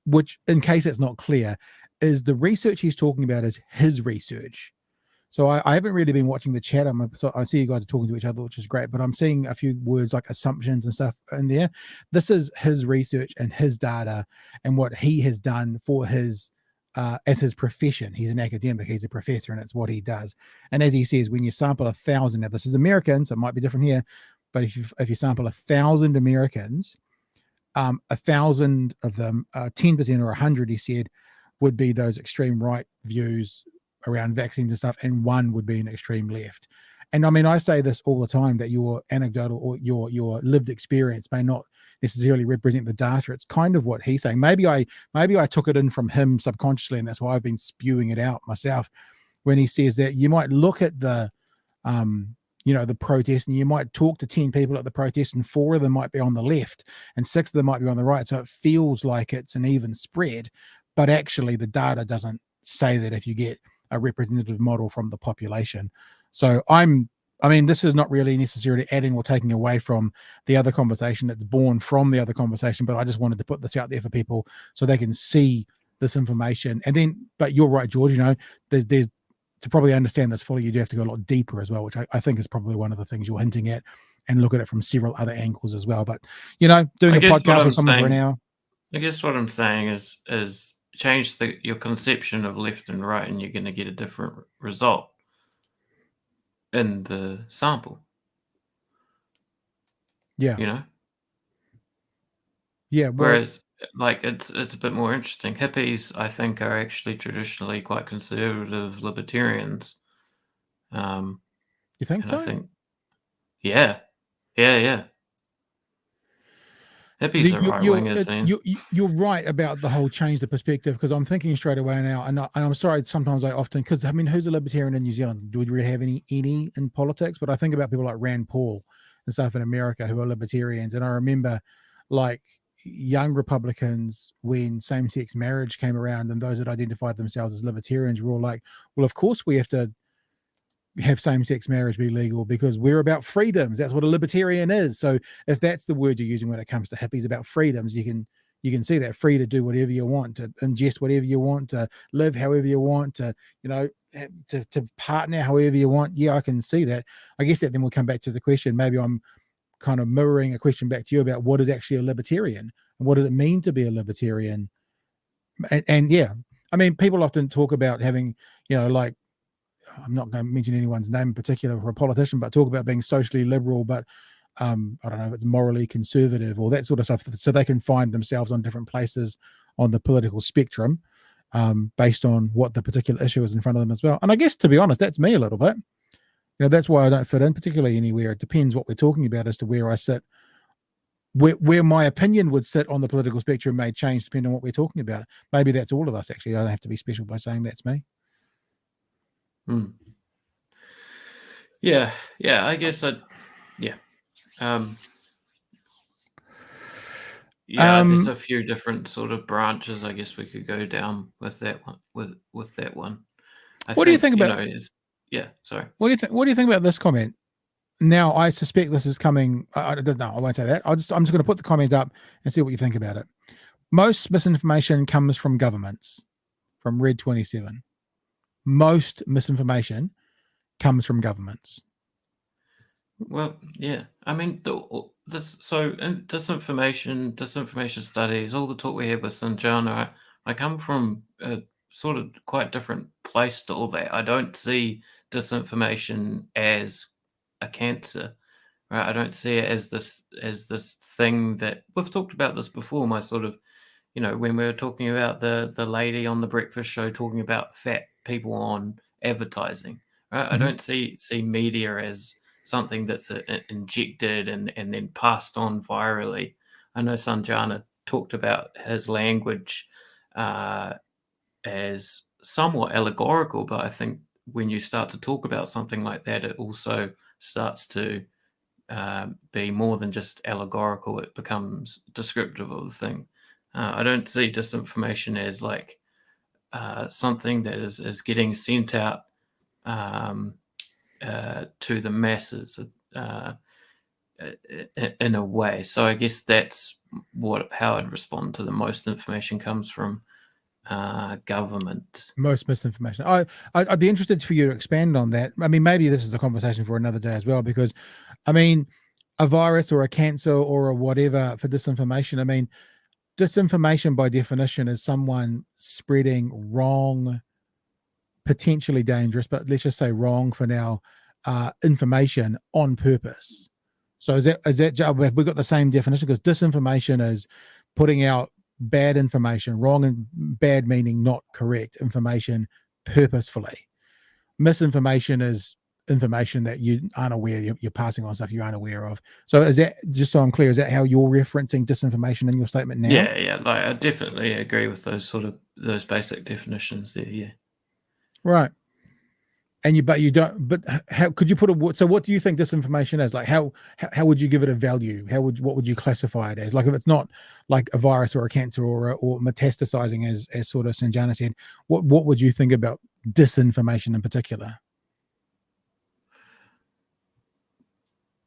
which in case it's not clear, is the research he's talking about is his research. So I haven't really been watching the chat. So I see you guys are talking to each other, which is great, but I'm seeing a few words like assumptions and stuff in there. This is his research and his data and what he has done for his, as his profession. He's an academic, he's a professor, and it's what he does. And as he says, when you sample 1,000, now this is American, so it might be different here, but if you sample 1,000 Americans, 1,000 of them, 10% or 100, he said, would be those extreme right views around vaccines and stuff, and one would be an extreme left. And I say this all the time, that your anecdotal or your lived experience may not necessarily represent the data. It's kind of what he's saying. Maybe I took it in from him subconsciously, and that's why I've been spewing it out myself, when he says that you might look at the the protest, and you might talk to 10 people at the protest, and 4 of them might be on the left and 6 of them might be on the right. So it feels like it's an even spread, but actually the data doesn't say that if you get a representative model from the population. So this is not really necessarily adding or taking away from the other conversation that's born from the other conversation, but I just wanted to put this out there for people so they can see this information. And then, but you're right, George, there's to probably understand this fully, you do have to go a lot deeper as well, which I think is probably one of the things you're hinting at, and look at it from several other angles as well. But, doing a podcast with someone for an hour. I guess what I'm saying is change your conception of left and right, and you're going to get a different result in the sample. Yeah. Yeah. Whereas like it's a bit more interesting. Hippies, I think, are actually traditionally quite conservative libertarians. You think And so? I think, yeah. Hippies are right wingers, man. You're right about the whole change the perspective, because I'm thinking straight away now, and I'm sorry, sometimes I often, because I mean, who's a libertarian in New Zealand? Do we really have any in politics? But I think about people like Rand Paul and stuff in America who are libertarians, and I remember like young Republicans when same-sex marriage came around, and those that identified themselves as libertarians were all like, well, of course we have to have same-sex marriage be legal because we're about freedoms. That's what a libertarian is. So if that's the word you're using when it comes to hippies, about freedoms, you can see that, free to do whatever you want, to ingest whatever you want, to live however you want, to, you know, to partner however you want. Yeah, I can see that. I guess that then we'll come back to the question. Maybe I'm kind of mirroring a question back to you about what is actually a libertarian and what does it mean to be a libertarian. And yeah, I mean, people often talk about having, you know, like, I'm not going to mention anyone's name in particular for a politician, but talk about being socially liberal, but I don't know if it's morally conservative or that sort of stuff, so they can find themselves on different places on the political spectrum based on what the particular issue is in front of them as well. And I guess, to be honest, that's me a little bit. You know, that's why I don't fit in particularly anywhere. It depends what we're talking about as to where I sit. Where my opinion would sit on the political spectrum may change depending on what we're talking about. Maybe that's all of us, actually. I don't have to be special by saying that's me. Yeah, I guess there's a few different sort of branches I guess we could go down with that one. With that one, What do you think about? Sorry. What do you think about this comment? Now, I suspect this is coming. I don't know. I won't say that. I'm just going to put the comment up and see what you think about it. Most misinformation comes from governments. From Red 27. Most misinformation comes from governments. Well, yeah. I mean, disinformation studies, all the talk we had with Sanjana, I come from a sort of quite different place to all that. I don't see disinformation as a cancer, right? I don't see it as this thing that we've talked about this before. My sort of, you know, when we were talking about the lady on the breakfast show talking about fat people on advertising, right? I don't see media as something that's injected and then passed on virally. I know Sanjana talked about his language as somewhat allegorical, but I think when you start to talk about something like that, it also starts to be more than just allegorical. It becomes descriptive of the thing. I don't see disinformation as like something that is getting sent out to the masses in a way. So I guess that's how I'd respond to the most information comes from government. Most misinformation. I'd be interested for you to expand on that. I mean, maybe this is a conversation for another day as well, because I mean, a virus or a cancer or a whatever for disinformation, I mean, disinformation by definition is someone spreading wrong, potentially dangerous, but let's just say wrong for now, information on purpose. So is that have we got the same definition? Because disinformation is putting out bad information, wrong and bad meaning not correct information purposefully. Misinformation is information that you aren't aware, you're passing on stuff you aren't aware of. So is that, just so I'm clear, is that how you're referencing disinformation in your statement now? Yeah, like I definitely agree with those basic definitions there. Yeah, right. And you don't, but how could you put so what do you think disinformation is? Like how would you give it a value? What would you classify it as? Like if it's not like a virus or a cancer or metastasizing as sort of Sanjana said, what would you think about disinformation in particular?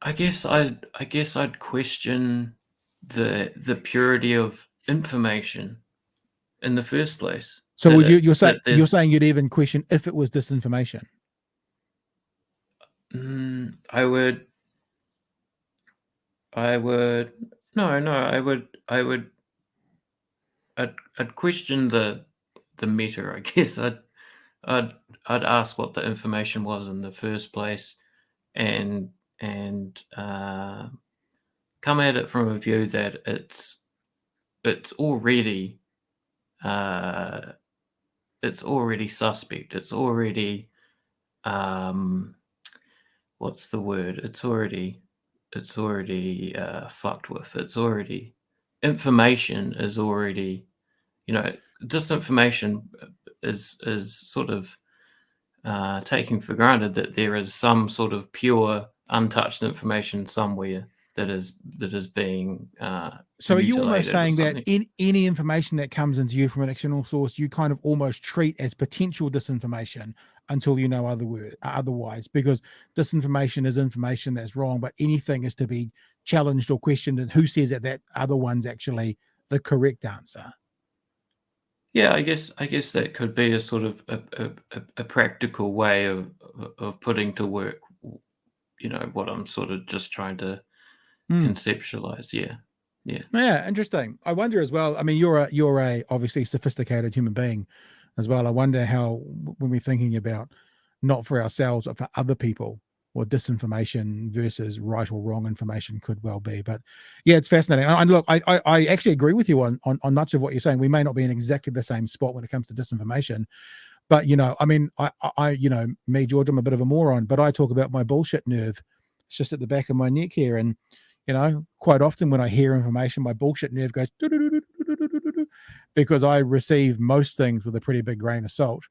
I guess I'd question the purity of information in the first place. So would you're saying you'd even question if it was disinformation? I would I'd question the meta, I guess. I'd ask what the information was in the first place and come at it from a view that it's already suspect. It's already what's the word? It's already fucked with. It's already information is already, disinformation is sort of taking for granted that there is some sort of pure, untouched information somewhere that is being So are you almost mutilated or saying that something. in any information that comes into you from an external source, you kind of almost treat as potential disinformation until you know otherwise? Because disinformation is information that's wrong, but anything is to be challenged or questioned, and who says that other one's actually the correct answer? Yeah, I guess that could be a sort of a practical way of putting to work, what I'm sort of just trying to conceptualize. Yeah, interesting. I wonder as well. I mean, you're a obviously sophisticated human being as well. I wonder how, when we're thinking about not for ourselves but for other people, what disinformation versus right or wrong information could well be. But yeah, it's fascinating. And look, I actually agree with you on much of what you're saying. We may not be in exactly the same spot when it comes to disinformation, but I mean, I me, George, I'm a bit of a moron, but I talk about my bullshit nerve. It's just at the back of my neck here, and quite often when I hear information, my bullshit nerve goes because I receive most things with a pretty big grain of salt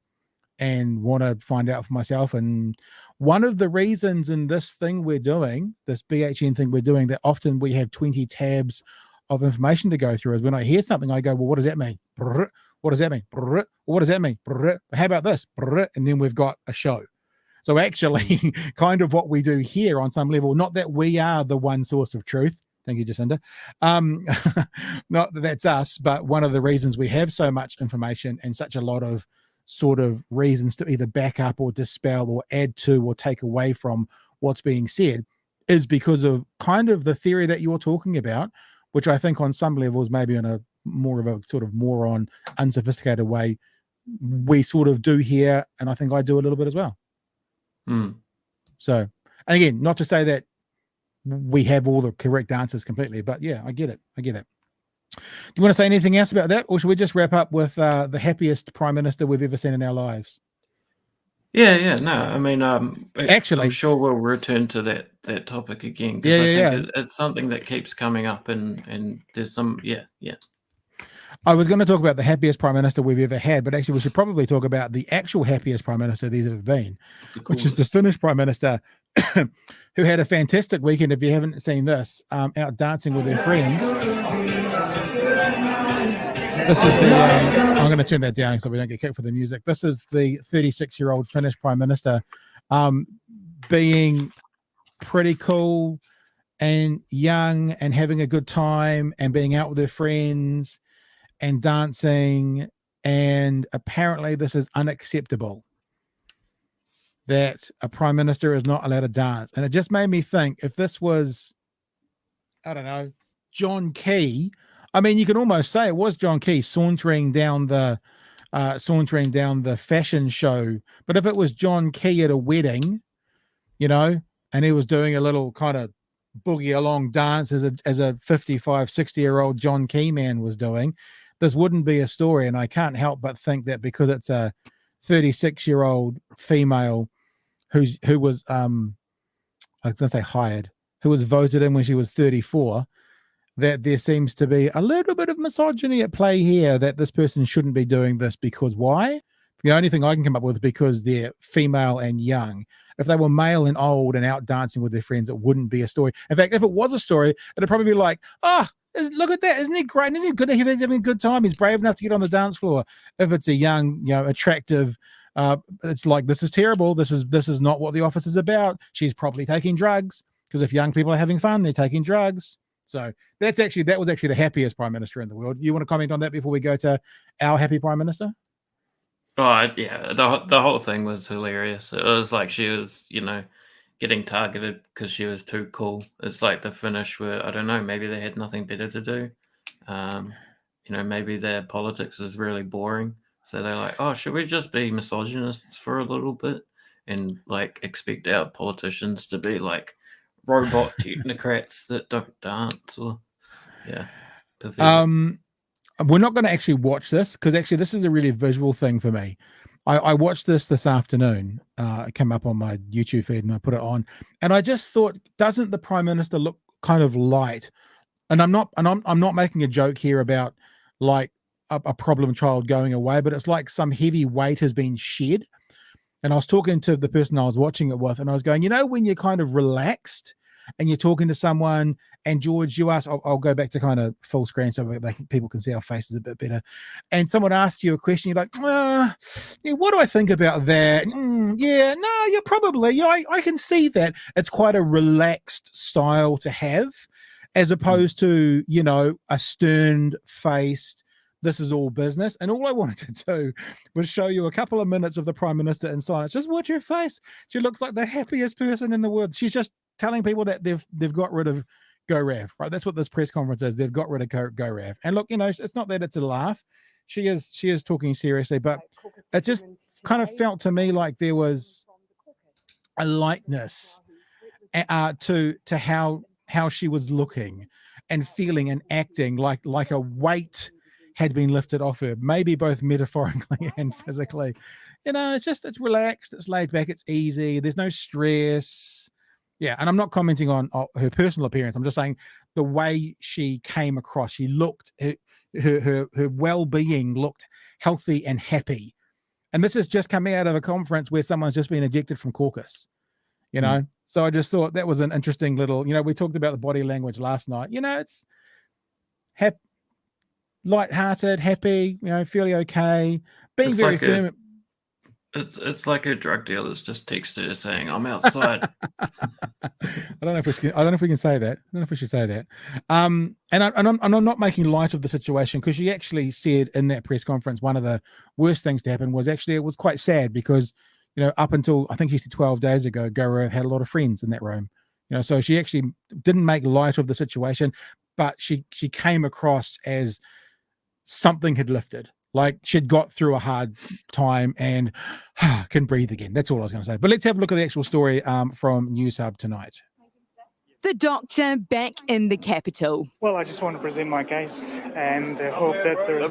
and want to find out for myself. And one of the reasons in this thing we're doing, this BHN thing we're doing, that often we have 20 tabs of information to go through, is when I hear something, I go, well, what does that mean? What does that mean? What does that mean? How about this? And then we've got a show. So actually, kind of what we do here on some level, not that we are the one source of truth. Thank you, Jacinda. Not that that's us, but one of the reasons we have so much information and such a lot of sort of reasons to either back up or dispel or add to or take away from what's being said is because of kind of the theory that you're talking about, which I think on some levels, maybe in a more of a sort of moron, unsophisticated way, we sort of do here. And I think I do a little bit as well. So, and again, not to say that we have all the correct answers completely, but yeah, I get it. Do you want to say anything else about that, or should we just wrap up with the happiest Prime Minister we've ever seen in our lives? Yeah. No, I mean, actually, I'm sure we'll return to that topic again. Yeah, I think it's something that keeps coming up, and there's some, yeah. I was going to talk about the happiest Prime Minister we've ever had, but actually we should probably talk about the actual happiest Prime Minister there's ever been, which is the Finnish Prime Minister, who had a fantastic weekend. If you haven't seen this, out dancing with their friends. This is the, I'm going to turn that down so we don't get kicked for the music. This is the 36-year-old Finnish Prime Minister being pretty cool and young and having a good time and being out with their friends and dancing, and apparently this is unacceptable that a prime minister is not allowed to dance. And it just made me think, if this was, I don't know, John Key, I mean, you can almost say it was John Key sauntering down the fashion show, but if it was John Key at a wedding, and he was doing a little kind of boogie along dance as a 55-60-year-old John Key man was doing, this wouldn't be a story. And I can't help but think that because it's a 36-year-old female who was I was going to say hired, who was voted in when she was 34, that there seems to be a little bit of misogyny at play here, that this person shouldn't be doing this. Because why? The only thing I can come up with, because they're female and young. If they were male and old and out dancing with their friends, it wouldn't be a story. In fact, if it was a story, it'd probably be like, look at that. Isn't he great? Isn't it good that he's having a good time? He's brave enough to get on the dance floor. If it's a young, attractive, it's like, this is terrible. This is not what the office is about. She's probably taking drugs, because if young people are having fun, they're taking drugs. So that was actually the happiest Prime Minister in the world. You want to comment on that before we go to our happy Prime Minister? Oh, yeah. The whole thing was hilarious. It was like she was, getting targeted because she was too cool. It's like the Finnish were, I don't know, maybe they had nothing better to do. Maybe their politics is really boring. So they're like, oh, should we just be misogynists for a little bit and like expect our politicians to be like robot technocrats that don't dance? Or pathetic. we're not going to actually watch this because actually this is a really visual thing for me. I watched this afternoon. It came up on my YouTube feed and I put it on, and I just thought, doesn't the Prime Minister look kind of light? And I'm not making a joke here about like a problem child going away, but it's like some heavy weight has been shed. And I was talking to the person I was watching it with, and I was going, when you're kind of relaxed and you're talking to someone, and George, you asked, I'll go back to kind of full screen so people can see our faces a bit better. And someone asks you a question, you're like, what do I think about that? You're probably, I can see that. It's quite a relaxed style to have, as opposed to, a stern-faced, this is all business. And all I wanted to do was show you a couple of minutes of the Prime Minister in silence. Just watch her face. She looks like the happiest person in the world. She's just telling people that they've got rid of GoRav, right? That's what this press conference is. They've got rid of GoRav. And look, it's not that it's a laugh. She is talking seriously, but it just kind of felt to me like there was a lightness to how she was looking and feeling and acting, like a weight had been lifted off her, maybe both metaphorically and physically. It's relaxed, it's laid back, it's easy, there's no stress. Yeah, and I'm not commenting on her personal appearance. I'm just saying the way she came across. She looked, her well-being looked healthy and happy. And this is just coming out of a conference where someone's just been ejected from caucus, So I just thought that was an interesting little, we talked about the body language last night. It's light-hearted, happy, fairly okay, being It's very like firm. It's like a drug dealer's just texted her saying, "I'm outside." I don't know if we can say that. I don't know if we should say that. And I'm not making light of the situation, because she actually said in that press conference one of the worst things to happen was actually, it was quite sad because up until I think she said 12 days ago, Gaurav had a lot of friends in that room. So she actually didn't make light of the situation, but she came across as something had lifted. Like she'd got through a hard time and can breathe again. That's all I was going to say. But let's have a look at the actual story from Newshub tonight. The doctor back in the capital. Well, I just want to present my case and hope that there's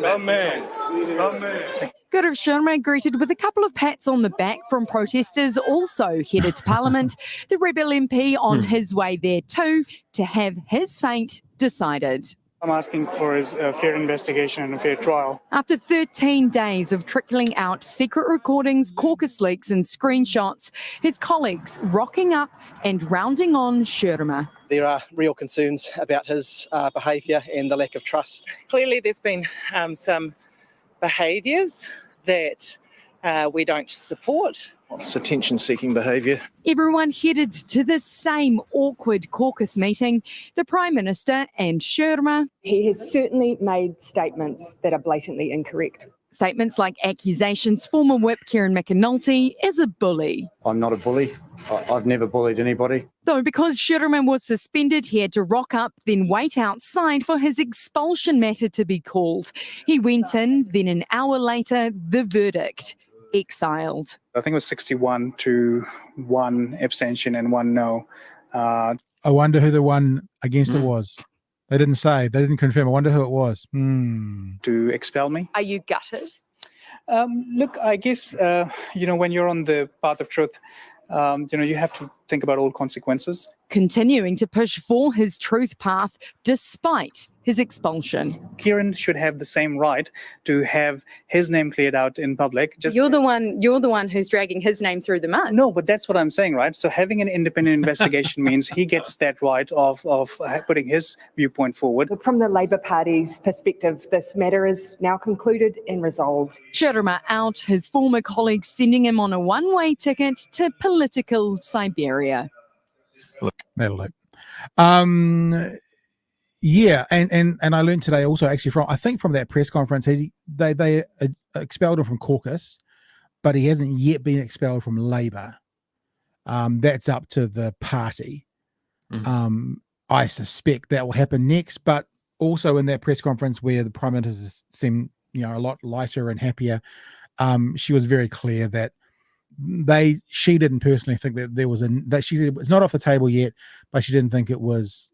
Gaurav Sharma greeted with a couple of pats on the back from protesters, also headed to Parliament. The Rebel MP on his way there too to have his fate decided. I'm asking for a fair investigation and a fair trial. After 13 days of trickling out secret recordings, caucus leaks and screenshots, his colleagues rocking up and rounding on Sharma. There are real concerns about his behaviour and the lack of trust. Clearly there's been some behaviours that we don't support. It's attention-seeking behaviour. Everyone headed to the same awkward caucus meeting, the Prime Minister and Sharma. He has certainly made statements that are blatantly incorrect. Statements like accusations former whip Kieran McAnulty is a bully. I'm not a bully. I've never bullied anybody. Though because Sharma was suspended, he had to rock up, then wait outside for his expulsion matter to be called. He went in, then an hour later, the verdict. Exiled. I think it was 61 to 1 abstention and 1 no. I wonder who the one against it was. They didn't say. They didn't confirm. I wonder who it was. To expel me. Are you gutted? Look, I guess, when you're on the path of truth, you have to think about all consequences. Continuing to push for his truth path despite his expulsion. Kieran should have the same right to have his name cleared out in public. You're the one who's dragging his name through the mud. No, but that's what I'm saying, right? So having an independent investigation means he gets that right of putting his viewpoint forward. But from the Labour Party's perspective, this matter is now concluded and resolved. Sharma out, his former colleagues sending him on a one-way ticket to political Siberia. That'll do. Yeah, and I learned today also actually from that press conference, they expelled him from caucus, but he hasn't yet been expelled from Labour. That's up to the party. I suspect that will happen next, but also in that press conference where the Prime Minister seemed a lot lighter and happier, she was very clear that she didn't personally think that there was that she said it's not off the table yet, but she didn't think there was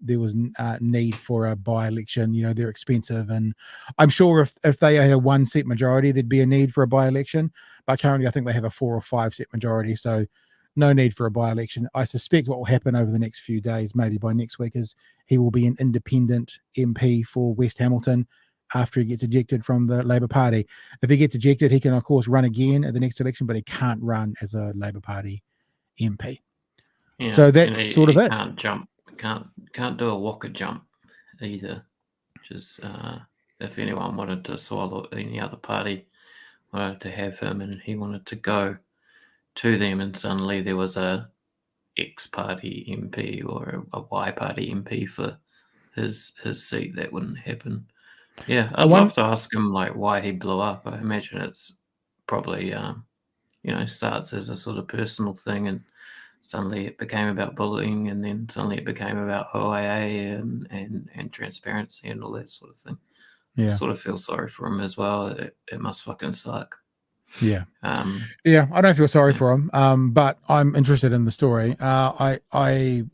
need for a by-election. You know, they're expensive, and I'm sure if they had a 1 seat majority, there'd be a need for a by-election. But currently, I think they have a 4 or 5 seat majority, so no need for a by-election. I suspect what will happen over the next few days, maybe by next week, is he will be an independent MP for West Hamilton after he gets ejected from the Labour Party. If he gets ejected, he can, of course, run again at the next election, but he can't run as a Labour Party MP. Yeah, so that's sort of it. Can't jump, can't do a Walker jump either. Which is, if anyone wanted to swallow any other party, wanted to have him, and he wanted to go to them, and suddenly there was a X party MP or a Y party MP for his seat, that wouldn't happen. Yeah, I'd love to ask him like why he blew up. I imagine it's probably starts as a sort of personal thing, and suddenly it became about bullying, and then suddenly it became about OIA and transparency and all that sort of thing. Yeah, I sort of feel sorry for him as well. It must fucking suck. Yeah. I don't feel sorry for him, but I'm interested in the story. I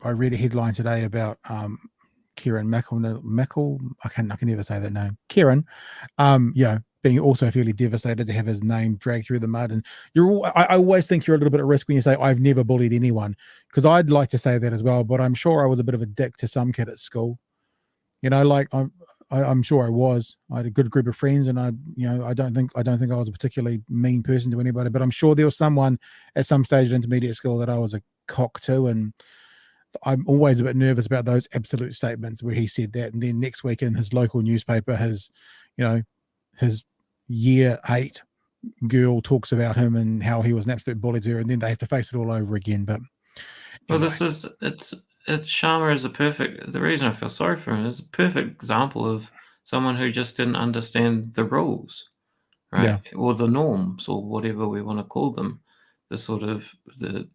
read a headline today about Kieran Mickle. I can never say that name. Kieran, being also fairly devastated to have his name dragged through the mud. And I always think you're a little bit at risk when you say I've never bullied anyone, because I'd like to say that as well, but I'm sure I was a bit of a dick to some kid at school. You know, like I'm sure I was. I had a good group of friends, and I don't think I was a particularly mean person to anybody, but I'm sure there was someone at some stage at intermediate school that I was a cock to, and I'm always a bit nervous about those absolute statements where he said that, and then next week in his local newspaper, his year 8 girl talks about him and how he was an absolute bully to her, and then they have to face it all over again. But anyway. Well, Sharma is the reason I feel sorry for him is a perfect example of someone who just didn't understand the rules, right? Yeah. Or the norms, or whatever we want to call them, the sort of the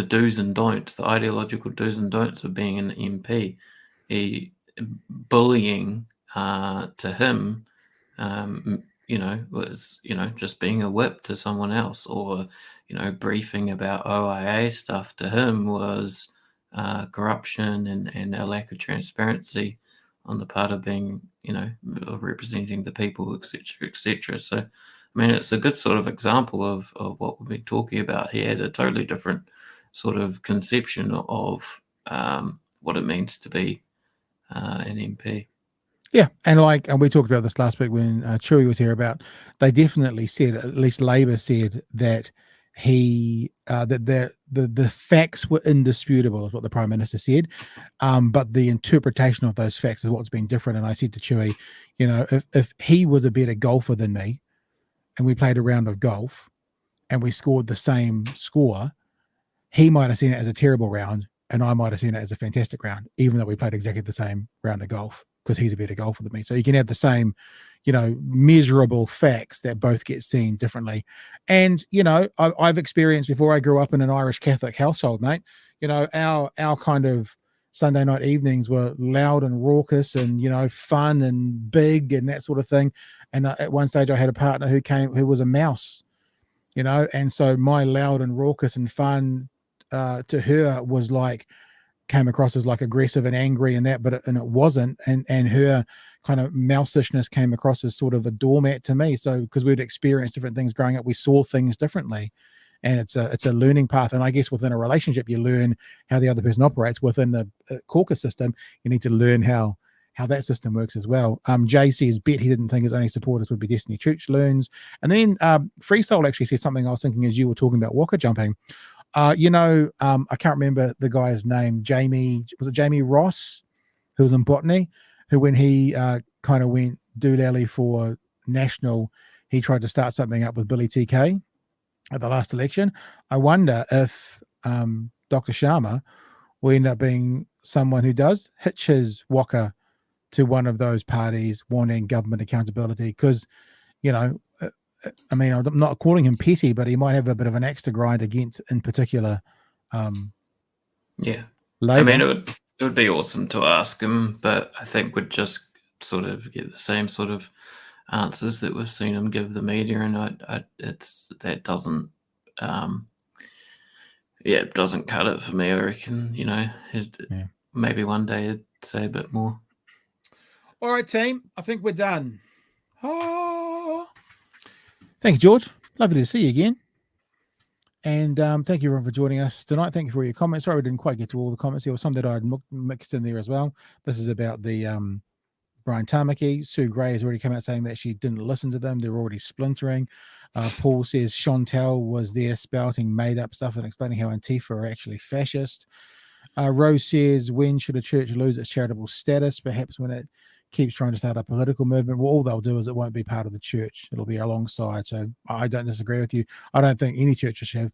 do's and don'ts, the ideological do's and don'ts of being an MP. Bullying to him, was just being a whip to someone else, or briefing about OIA stuff to him was corruption and a lack of transparency on the part of being, representing the people, etc., etc. So, I mean, it's a good sort of example of what we've been talking about. He had a totally different sort of conception of what it means to be an MP. Yeah, and we talked about this last week when Chewy was here about, they definitely said, at least Labour said, that that the facts were indisputable, is what the Prime Minister said, but the interpretation of those facts is what's been different. And I said to Chewy, if he was a better golfer than me, and we played a round of golf, and we scored the same score, he might have seen it as a terrible round, and I might have seen it as a fantastic round, even though we played exactly the same round of golf, because he's a better golfer than me. So you can have the same, measurable facts that both get seen differently. And, I've experienced before, I grew up in an Irish Catholic household, mate. Our kind of Sunday night evenings were loud and raucous and, fun and big and that sort of thing. And at one stage I had a partner who was a mouse, and so my loud and raucous and fun to her was came across as aggressive and angry and that, but it wasn't. And her kind of mousishness came across as sort of a doormat to me. So, because we'd experienced different things growing up, we saw things differently, and it's a learning path. And I guess within a relationship, you learn how the other person operates. Within the caucus system, you need to learn how that system works as well. Jay says, bet he didn't think his only supporters would be Destiny Church learns. And then Free Soul actually says something I was thinking as you were talking about Walker jumping. I can't remember the guy's name. Was it Jamie Ross, who was in botany, who when he kind of went doolally for national, he tried to start something up with Billy TK at the last election. I wonder if Dr. Sharma will end up being someone who does hitch his Walker to one of those parties wanting government accountability, because, I mean, I'm not calling him petty, but he might have a bit of an axe to grind against, in particular. Yeah, Labour. I mean, it would be awesome to ask him, but I think we'd just sort of get the same sort of answers that we've seen him give the media, and that doesn't. It doesn't cut it for me. I reckon, maybe one day I'd say a bit more. All right, team. I think we're done. Oh. Thank you, George. Lovely to see you again. And thank you everyone for joining us tonight. Thank you for your comments. Sorry we didn't quite get to all the comments. There was some that I had mixed in there as well. This is about the Brian Tamaki. Sue Gray has already come out saying that she didn't listen to them. They're already splintering. Paul says Chantel was there spouting made-up stuff and explaining how Antifa are actually fascist. Rose says, when should a church lose its charitable status? Perhaps when it keeps trying to start a political movement. Well, all they'll do is it won't be part of the church. It'll be alongside. So I don't disagree with you. I don't think any church should have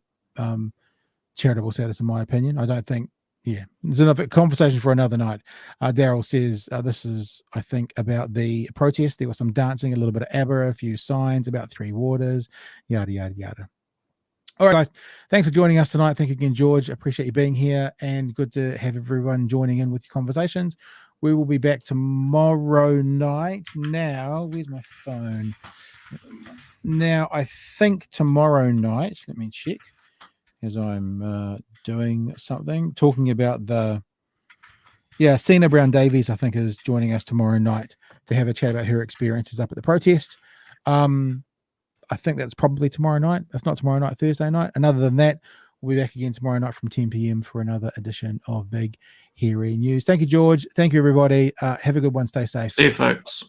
charitable status, in my opinion. I don't think, there's another conversation for another night. Daryl says, this is, I think, about the protest. There was some dancing, a little bit of ABBA, a few signs about Three Waters, yada, yada, yada. All right, guys. Thanks for joining us tonight. Thank you again, George. Appreciate you being here, and good to have everyone joining in with your conversations. We will be back tomorrow night. Now, where's my phone? Now, I think tomorrow night, let me check as I'm doing something, talking about Sina Brown-Davies, I think, is joining us tomorrow night to have a chat about her experiences up at the protest. I think that's probably tomorrow night, if not tomorrow night, Thursday night. And other than that, we'll be back again tomorrow night from 10 p.m. for another edition of Big Hairy News. Thank you, George. Thank you, everybody. Have a good one. Stay safe. See you, folks.